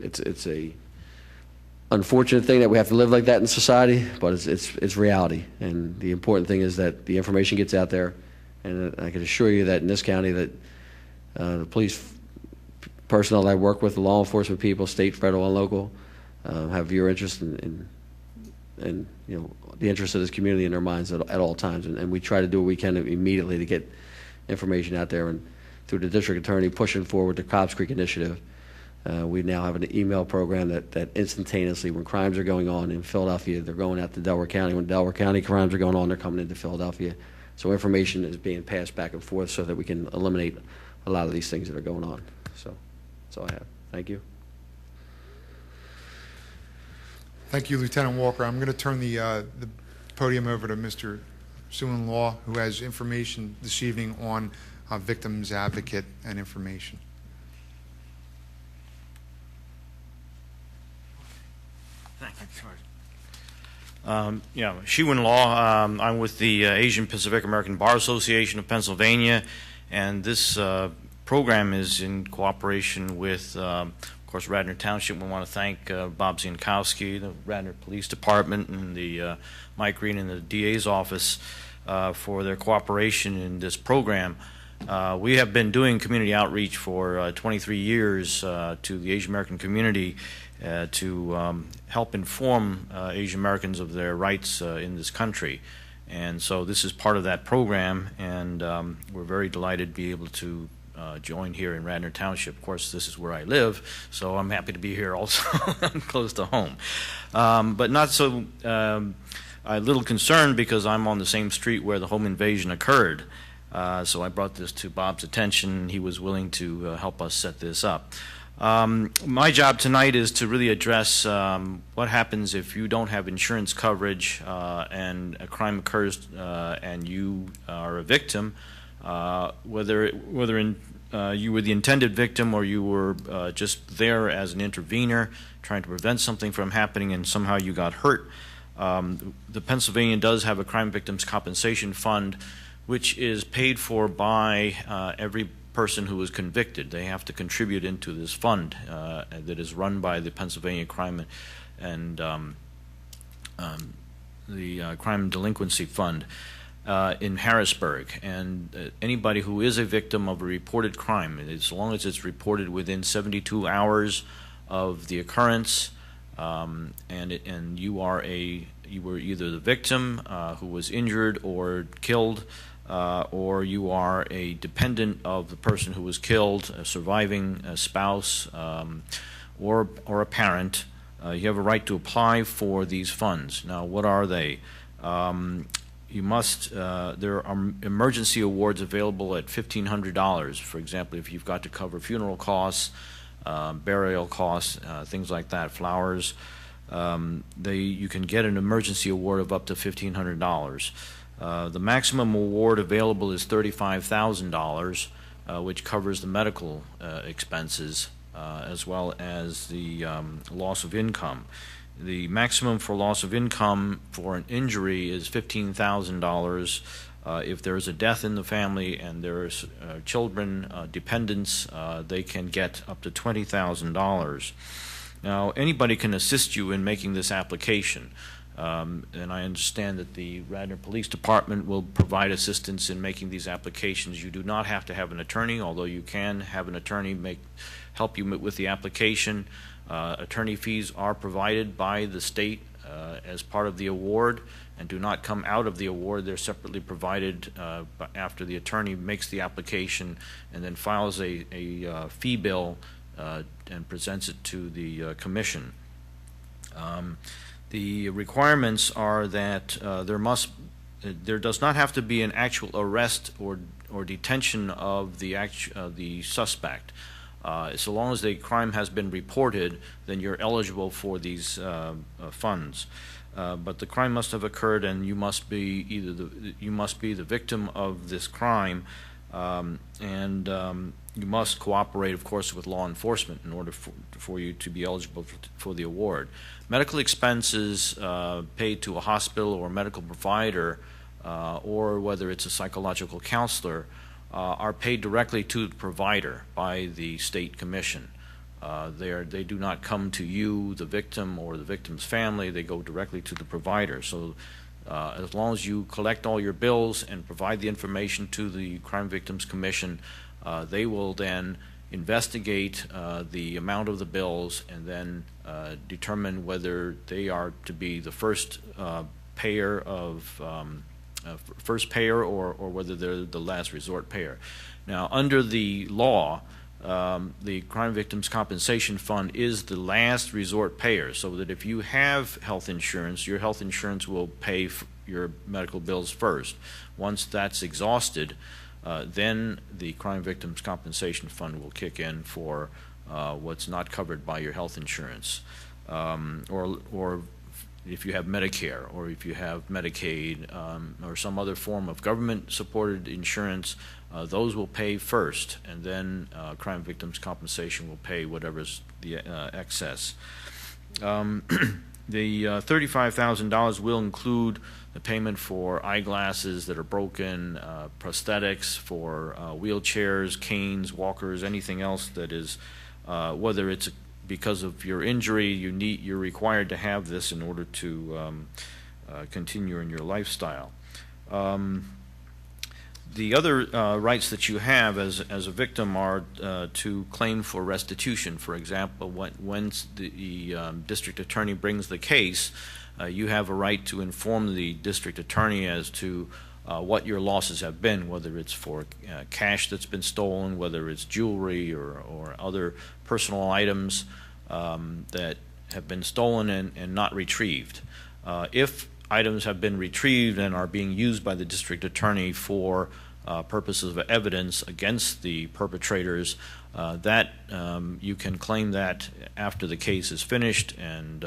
it's a unfortunate thing that we have to live like that in society, but it's reality. And the important thing is that the information gets out there, and I can assure you that in this county, that the police personnel that I work with, the law enforcement people, state, federal, and local, have your interest in the interest of this community in their minds at all times. And we try to do what we can immediately to get information out there. And through the district attorney pushing forward the Cobbs Creek Initiative, we now have an email program that instantaneously, when crimes are going on in Philadelphia, they're going out to Delaware County. When Delaware County crimes are going on, they're coming into Philadelphia. So information is being passed back and forth so that we can eliminate a lot of these things that are going on. So that's all I have. Thank you. Thank you, Lieutenant Walker. I'm going to turn the podium over to Mr. Suin Law, who has information this evening on victims advocate and information. Thank you. Suin Law. I'm with the Asian Pacific American Bar Association of Pennsylvania, and this program is in cooperation with, of course, Radnor Township. We want to thank Bob Ziankowski, the Radnor Police Department, and the Mike Green in the DA's office for their cooperation in this program. We have been doing community outreach for 23 years to the Asian American community to help inform Asian Americans of their rights in this country. And so this is part of that program, and we're very delighted to be able to join here in Radnor Township. Of course, this is where I live, so I'm happy to be here also. I'm close to home. But not so a little concerned, because I'm on the same street where the home invasion occurred. So I brought this to Bob's attention. He was willing to help us set this up. My job tonight is to really address what happens if you don't have insurance coverage and a crime occurs and you are a victim, whether in you were the intended victim or you were just there as an intervener trying to prevent something from happening and somehow you got hurt, the Pennsylvania does have a crime victims compensation fund, which is paid for by every person who is convicted. They have to contribute into this fund that is run by the Pennsylvania Crime and the Crime Delinquency Fund in Harrisburg. And anybody who is a victim of a reported crime, as long as it's reported within 72 hours of the occurrence, and you were either the victim who was injured or killed, or you are a dependent of the person who was killed, a surviving spouse, or a parent, you have a right to apply for these funds. Now, what are they? You must, there are emergency awards available at $1,500. For example, if you've got to cover funeral costs, burial costs, things like that, flowers, you can get an emergency award of up to $1,500. The maximum award available is $35,000, which covers the medical expenses as well as the loss of income. The maximum for loss of income for an injury is $15,000. If there is a death in the family and there's children, dependents, they can get up to $20,000. Now, anybody can assist you in making this application. And I understand that the Radnor Police Department will provide assistance in making these applications. You do not have to have an attorney, although you can have an attorney help you with the application. Attorney fees are provided by the state as part of the award and do not come out of the award. They're separately provided after the attorney makes the application and then files a fee bill and presents it to the commission. The requirements are that there does not have to be an actual arrest or detention of the suspect. So long as the crime has been reported, then you're eligible for these funds. But the crime must have occurred, and you must be the victim of this crime, and you must cooperate, of course, with law enforcement in order for you to be eligible for the award. Medical expenses paid to a hospital or medical provider, or whether it's a psychological counselor, are paid directly to the provider by the state commission. They do not come to you, the victim, or the victim's family. They go directly to the provider. So as long as you collect all your bills and provide the information to the Crime Victims Commission, they will then investigate the amount of the bills and then determine whether they are to be the first payer or whether they're the last resort payer. Now, under the law, the Crime Victims Compensation Fund is the last resort payer, so that if you have health insurance, your health insurance will pay your medical bills first. Once that's exhausted, then the Crime Victims Compensation Fund will kick in for what's not covered by your health insurance, or if you have Medicare, or if you have Medicaid, or some other form of government-supported insurance, those will pay first, and then Crime Victims Compensation will pay whatever's the excess. The $35,000 will include the payment for eyeglasses that are broken, prosthetics for wheelchairs, canes, walkers, anything else that is, whether it's because of your injury, you're required to have this in order to continue in your lifestyle. The other rights that you have as a victim are to claim for restitution. For example, when the district attorney brings the case, you have a right to inform the district attorney as to what your losses have been, whether it's for cash that's been stolen, whether it's jewelry or other personal items that have been stolen and not retrieved. If items have been retrieved and are being used by the district attorney for purposes of evidence against the perpetrators, that you can claim that after the case is finished, and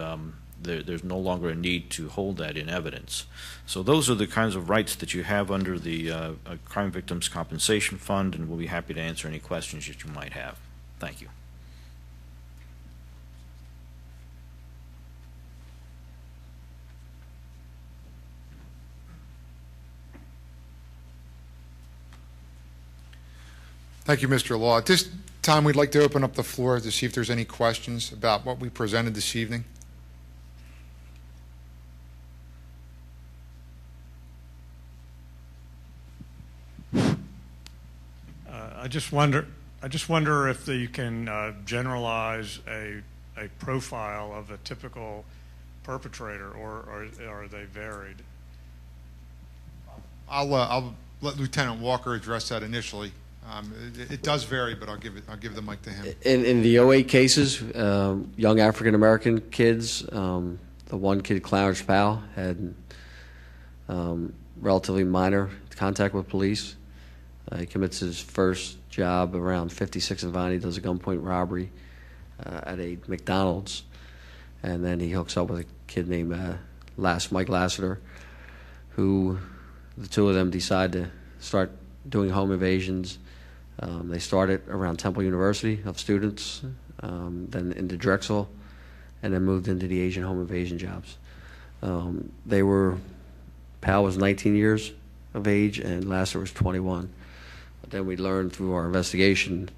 there's no longer a need to hold that in evidence. So those are the kinds of rights that you have under the Crime Victims Compensation Fund, and we'll be happy to answer any questions that you might have. Thank you. Thank you, Mr. Law. At this time, we'd like to open up the floor to see if there's any questions about what we presented this evening. I just wonder if you can generalize a profile of a typical perpetrator, or are they varied? I'll let Lieutenant Walker address that initially. It does vary, but I'll give the mic to him. In the '08 cases, young African American kids, the one kid, Clarence Powell, had relatively minor contact with police. He commits his first job around 56 and Vine. He does a gunpoint robbery at a McDonald's, and then he hooks up with a kid named Mike Lassiter, who the two of them decide to start doing home invasions. They started around Temple University of students, then into Drexel, and then moved into the Asian home invasion jobs. Powell was 19 years of age and Lassiter was 21. But then we learned through our investigation,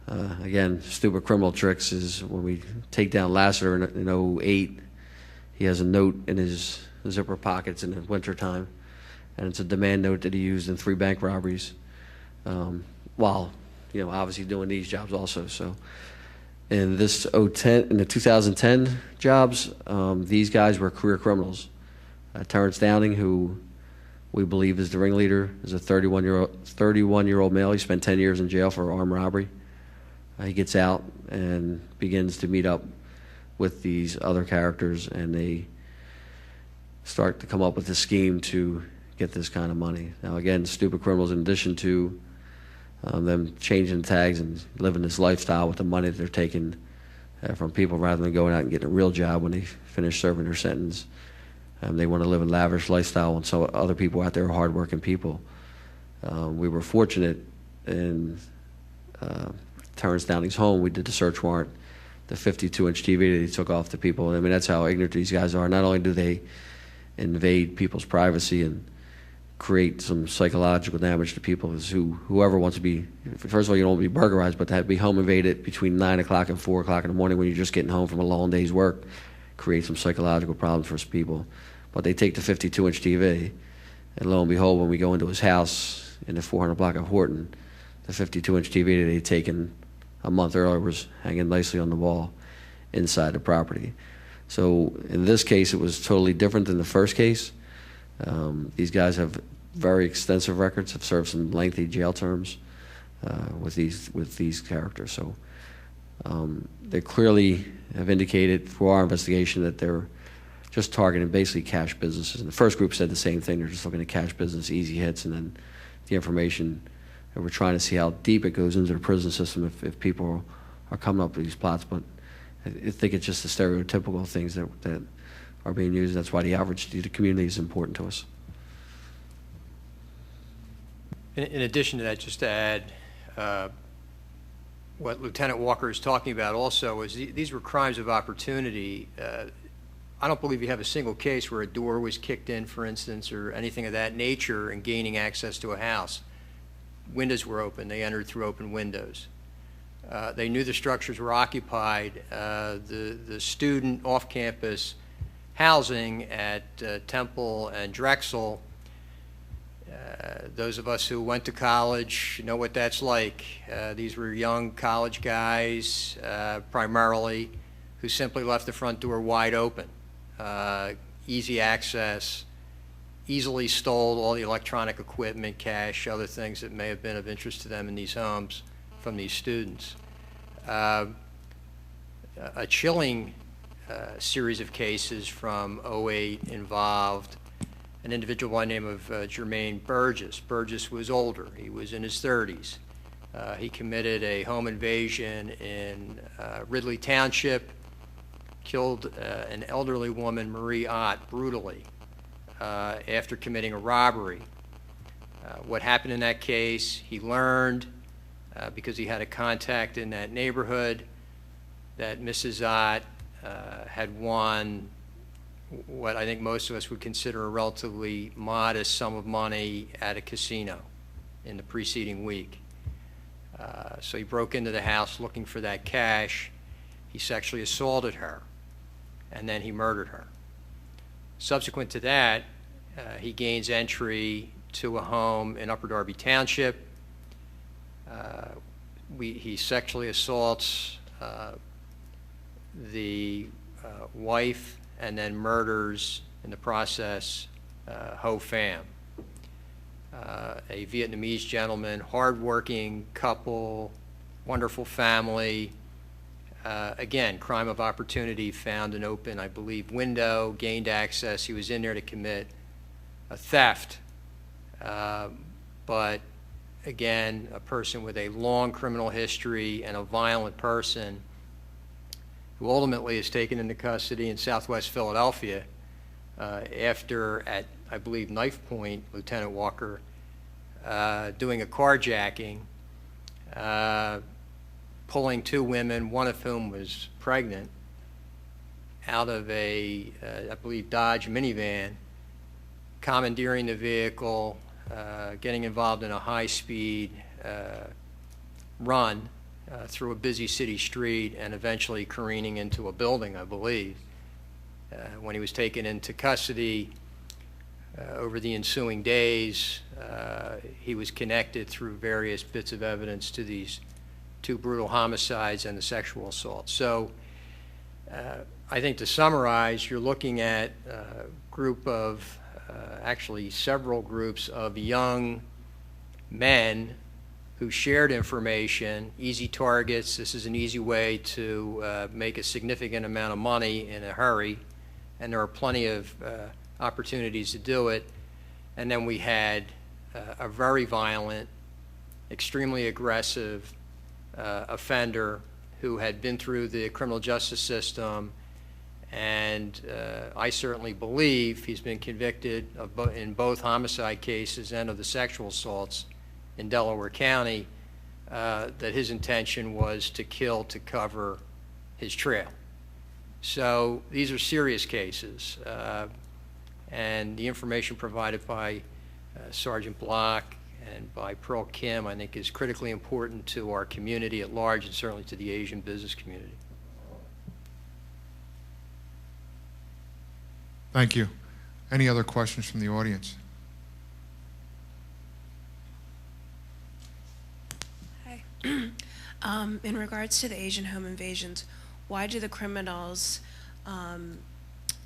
again, stupid criminal tricks is when we take down Lassiter in '08, he has a note in his zipper pockets in the wintertime, and it's a demand note that he used in 3 bank robberies. While obviously doing these jobs also. So in the 2010 jobs, these guys were career criminals. Terrence Downing, who we believe is the ringleader, is a 31-year-old male. He spent 10 years in jail for armed robbery. He gets out and begins to meet up with these other characters, and they start to come up with a scheme to get this kind of money. Now again, stupid criminals, in addition to them changing tags and living this lifestyle with the money that they're taking from people rather than going out and getting a real job when they finish serving their sentence. They want to live a lavish lifestyle, and so other people out there are hardworking people. We were fortunate in Terrence Downing's home. We did the search warrant, the 52-inch TV that he took off the people. I mean, that's how ignorant these guys are. Not only do they invade people's privacy and create some psychological damage to people, is whoever wants to be, first of all, you don't want to be burglarized, but to have to be home invaded between 9 o'clock and 4 o'clock in the morning when you're just getting home from a long day's work creates some psychological problems for some people. But they take the 52-inch TV, and lo and behold, when we go into his house in the 400 block of Horton, the 52-inch TV that they'd taken a month earlier was hanging nicely on the wall inside the property. So in this case, it was totally different than the first case. These guys have very extensive records, have served some lengthy jail terms with these characters. So they clearly have indicated through our investigation that they're just targeting basically cash businesses. And the first group said the same thing. They're just looking at cash business, easy hits, and then the information. And we're trying to see how deep it goes into the prison system if people are coming up with these plots. But I think it's just the stereotypical things that are being used. That's why the outreach to the community is important to us. In addition to that, just to add, what Lieutenant Walker is talking about also is these were crimes of opportunity. I don't believe you have a single case where a door was kicked in, for instance, or anything of that nature in gaining access to a house. Windows were open. They entered through open windows. They knew the structures were occupied. The student off-campus housing at Temple and Drexel, those of us who went to college know what that's like. These were young college guys, primarily, who simply left the front door wide open. Easy access, easily stole all the electronic equipment, cash, other things that may have been of interest to them in these homes from these students. A chilling series of cases from '08 involved an individual by the name of Jermaine Burgess. Burgess was older. He was in his 30s. He committed a home invasion in Ridley Township, killed an elderly woman, Marie Ott, brutally after committing a robbery. What happened in that case, he learned because he had a contact in that neighborhood that Mrs. Ott had won what I think most of us would consider a relatively modest sum of money at a casino in the preceding week. So he broke into the house looking for that cash. He sexually assaulted her, and then he murdered her. Subsequent to that, he gains entry to a home in Upper Darby Township. He sexually assaults the wife and then murders in the process Ho Pham, a Vietnamese gentleman, hardworking couple, wonderful family. Again, crime of opportunity, found an open, I believe, window, gained access. He was in there to commit a theft. But again, a person with a long criminal history and a violent person who ultimately is taken into custody in Southwest Philadelphia after, at I believe knife point, Lieutenant Walker, doing a carjacking, pulling two women, one of whom was pregnant, out of a, I believe, Dodge minivan, commandeering the vehicle, getting involved in a high-speed run through a busy city street, and eventually careening into a building, I believe. When he was taken into custody over the ensuing days, he was connected through various bits of evidence to these two brutal homicides and the sexual assault. So I think to summarize, you're looking at a group of, actually several groups of young men who shared information, easy targets. This is an easy way to make a significant amount of money in a hurry, and there are plenty of opportunities to do it. And then we had a very violent, extremely aggressive offender who had been through the criminal justice system, and I certainly believe he's been convicted of in both homicide cases and of the sexual assaults in Delaware County, that his intention was to kill to cover his trail. So these are serious cases, and the information provided by Sergeant Block and by Pearl Kim, I think, is critically important to our community at large, and certainly to the Asian business community. Thank you. Any other questions from the audience? Hi. In regards to the Asian home invasions, why do the criminals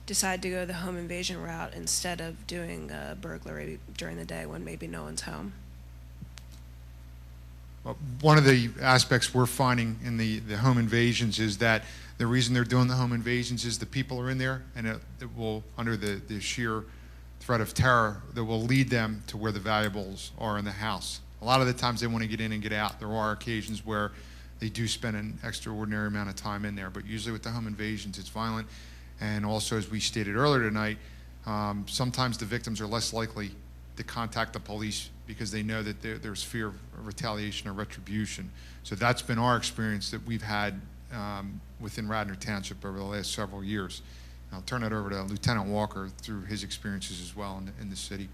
decide to go the home invasion route instead of doing a burglary during the day when maybe no one's home? Well, one of the aspects we're finding in the home invasions is that the reason they're doing the home invasions is the people are in there, and it will, under the sheer threat of terror, that will lead them to where the valuables are in the house. A lot of the times they want to get in and get out. There are occasions where they do spend an extraordinary amount of time in there, but usually with the home invasions, it's violent. And also, as we stated earlier tonight, sometimes the victims are less likely to contact the police because they know that there's fear of retaliation or retribution. So that's been our experience that we've had within Radnor Township over the last several years. I'll turn it over to Lieutenant Walker through his experiences as well in the city.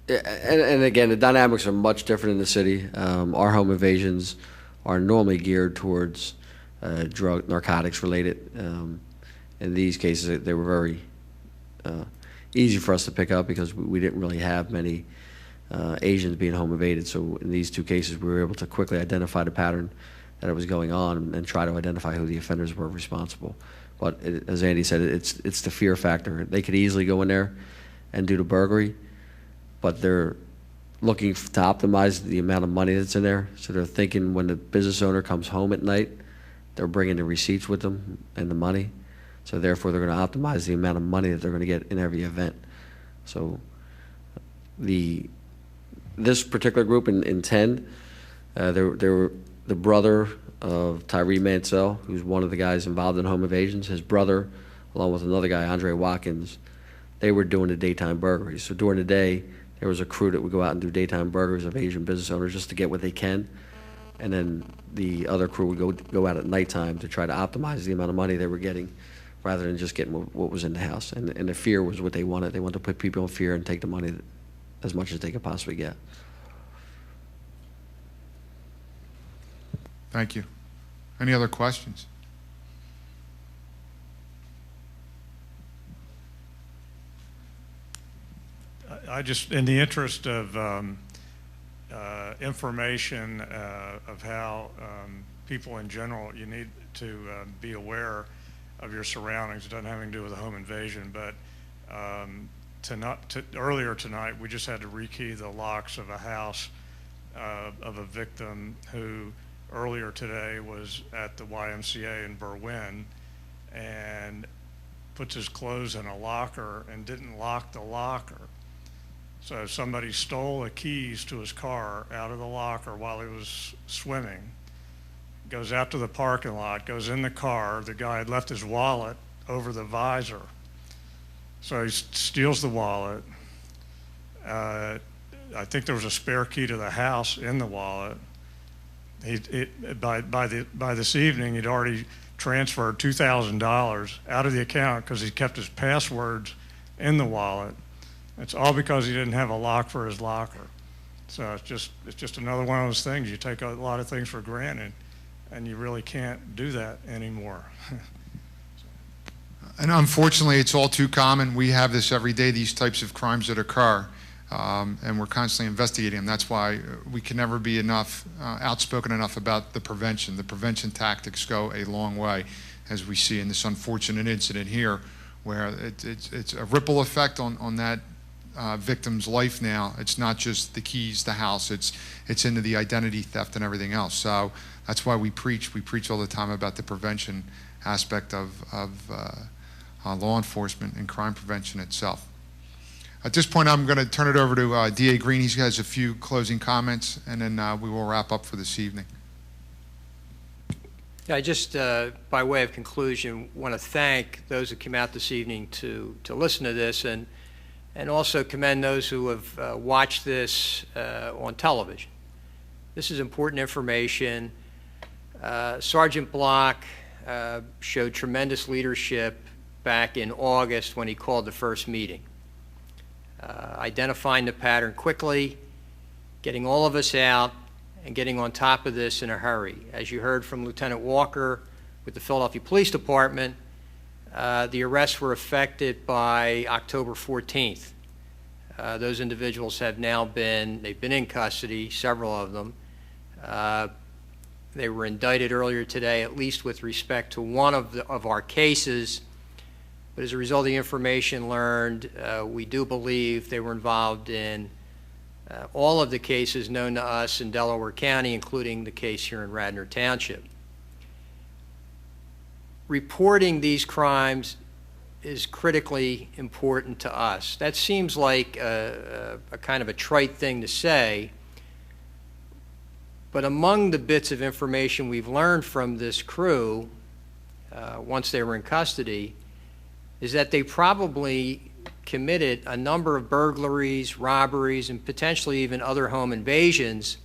Yeah, and again, the dynamics are much different in the city. Our home invasions are normally geared towards narcotics related. In these cases, they were very easy for us to pick up because we didn't really have many Asians being home invaded. So in these two cases, we were able to quickly identify the pattern that was going on and try to identify who the offenders were responsible. But as Andy said, it's the fear factor. They could easily go in there and do the burglary, but they're looking to optimize the amount of money that's in there. So they're thinking when the business owner comes home at night, they're bringing the receipts with them and the money. So therefore, they're going to optimize the amount of money that they're going to get in every event. So this particular group in 10, there were the brother of Tyree Mansell, who's one of the guys involved in home invasions, his brother, along with another guy, Andre Watkins, they were doing the daytime burglaries. So during the day, there was a crew that would go out and do daytime burglaries of Asian business owners just to get what they can. And then the other crew would go out at nighttime to try to optimize the amount of money they were getting rather than just getting what was in the house. And the fear was what they wanted. They wanted to put people in fear and take the money as much as they could possibly get. Thank you. Any other questions? I just, in the interest of information of how people in general, you need to be aware of your surroundings. It doesn't have anything to do with a home invasion, but earlier tonight, we just had to rekey the locks of a house of a victim who earlier today was at the YMCA in Berwyn and puts his clothes in a locker and didn't lock the locker. So somebody stole the keys to his car out of the locker while he was swimming, goes out to the parking lot, goes in the car. The guy had left his wallet over the visor. So he steals the wallet. I think there was a spare key to the house in the wallet. By this evening, he'd already transferred $2,000 out of the account because he kept his passwords in the wallet. It's all because he didn't have a lock for his locker. So it's just another one of those things. You take a lot of things for granted, and you really can't do that anymore. And unfortunately, it's all too common. We have this every day, these types of crimes that occur, and we're constantly investigating them. That's why we can never be outspoken enough about the prevention. The prevention tactics go a long way, as we see in this unfortunate incident here, where it's a ripple effect on that victim's life now. It's not just the keys, the house, it's into the identity theft and everything else. So that's why we preach all the time about the prevention aspect of law enforcement and crime prevention itself. At this point, I'm going to turn it over to DA Green. He has a few closing comments, and then we will wrap up for this evening. I just, by way of conclusion, want to thank those who came out this evening to listen to this, and also commend those who have watched this on television. This is important information. Sergeant Block showed tremendous leadership back in August when he called the first meeting, identifying the pattern quickly, getting all of us out, and getting on top of this in a hurry. As you heard from Lieutenant Walker with the Philadelphia Police Department, the arrests were effected by October 14th. Those individuals have now they've been in custody, several of them. They were indicted earlier today, at least with respect to one of our cases. But as a result of the information learned, we do believe they were involved in all of the cases known to us in Delaware County, including the case here in Radnor Township. Reporting these crimes is critically important to us. That seems like a kind of a trite thing to say, but among the bits of information we've learned from this crew once they were in custody is that they probably committed a number of burglaries, robberies, and potentially even other home invasions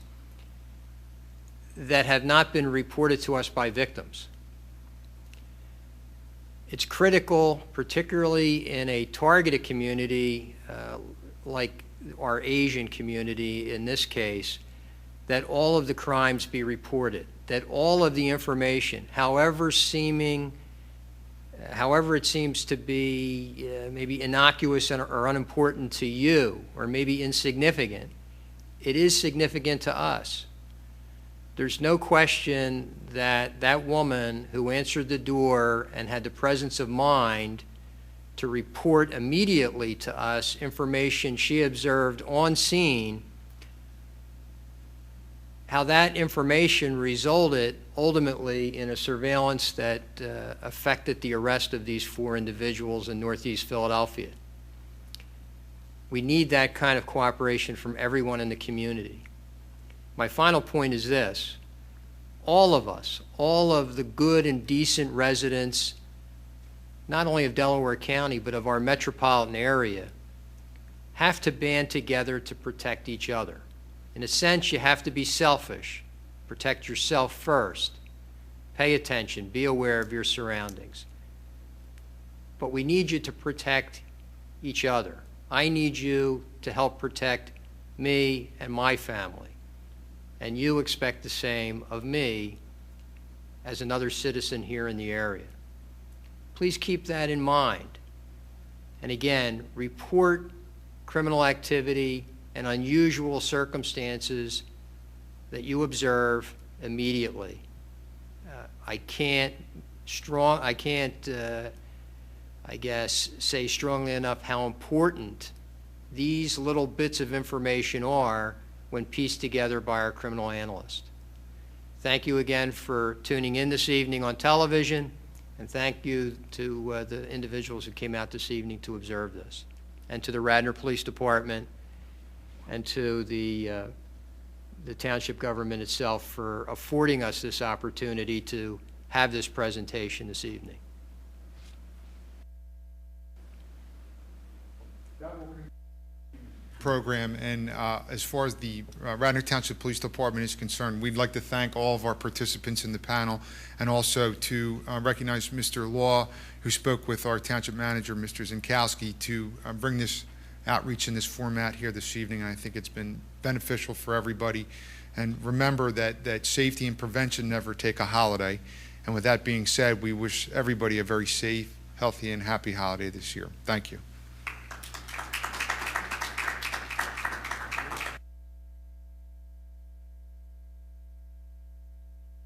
that have not been reported to us by victims. It's critical, particularly in a targeted community like our Asian community in this case, that all of the crimes be reported, that all of the information, however it seems to be maybe innocuous or unimportant to you, or maybe insignificant, it is significant to us. There's no question that that woman who answered the door and had the presence of mind to report immediately to us information she observed on scene, how that information resulted ultimately in a surveillance that affected the arrest of these 4 individuals in Northeast Philadelphia. We need that kind of cooperation from everyone in the community. My final point is this. all of us, all of the good and decent residents, not only of Delaware County, but of our metropolitan area, have to band together to protect each other. In a sense, you have to be selfish. Protect yourself first. Pay attention. Be aware of your surroundings. But we need you to protect each other. I need you to help protect me and my family. And you expect the same of me as another citizen here in the area. Please keep that in mind. And again, report criminal activity and unusual circumstances that you observe immediately. I can't, I guess, say strongly enough how important these little bits of information are when pieced together by our criminal analyst. Thank you again for tuning in this evening on television, and thank you to the individuals who came out this evening to observe this, and to the Radnor Police Department, and to the township government itself for affording us this opportunity to have this presentation this evening. Program, and as far as the Radnor Township Police Department is concerned, we'd like to thank all of our participants in the panel, and also to recognize Mr. Law, who spoke with our township manager, Mr. Zinkowski, to bring this outreach in this format here this evening. And I think it's been beneficial for everybody. And remember that safety and prevention never take a holiday. And with that being said, we wish everybody a very safe, healthy, and happy holiday this year. Thank you.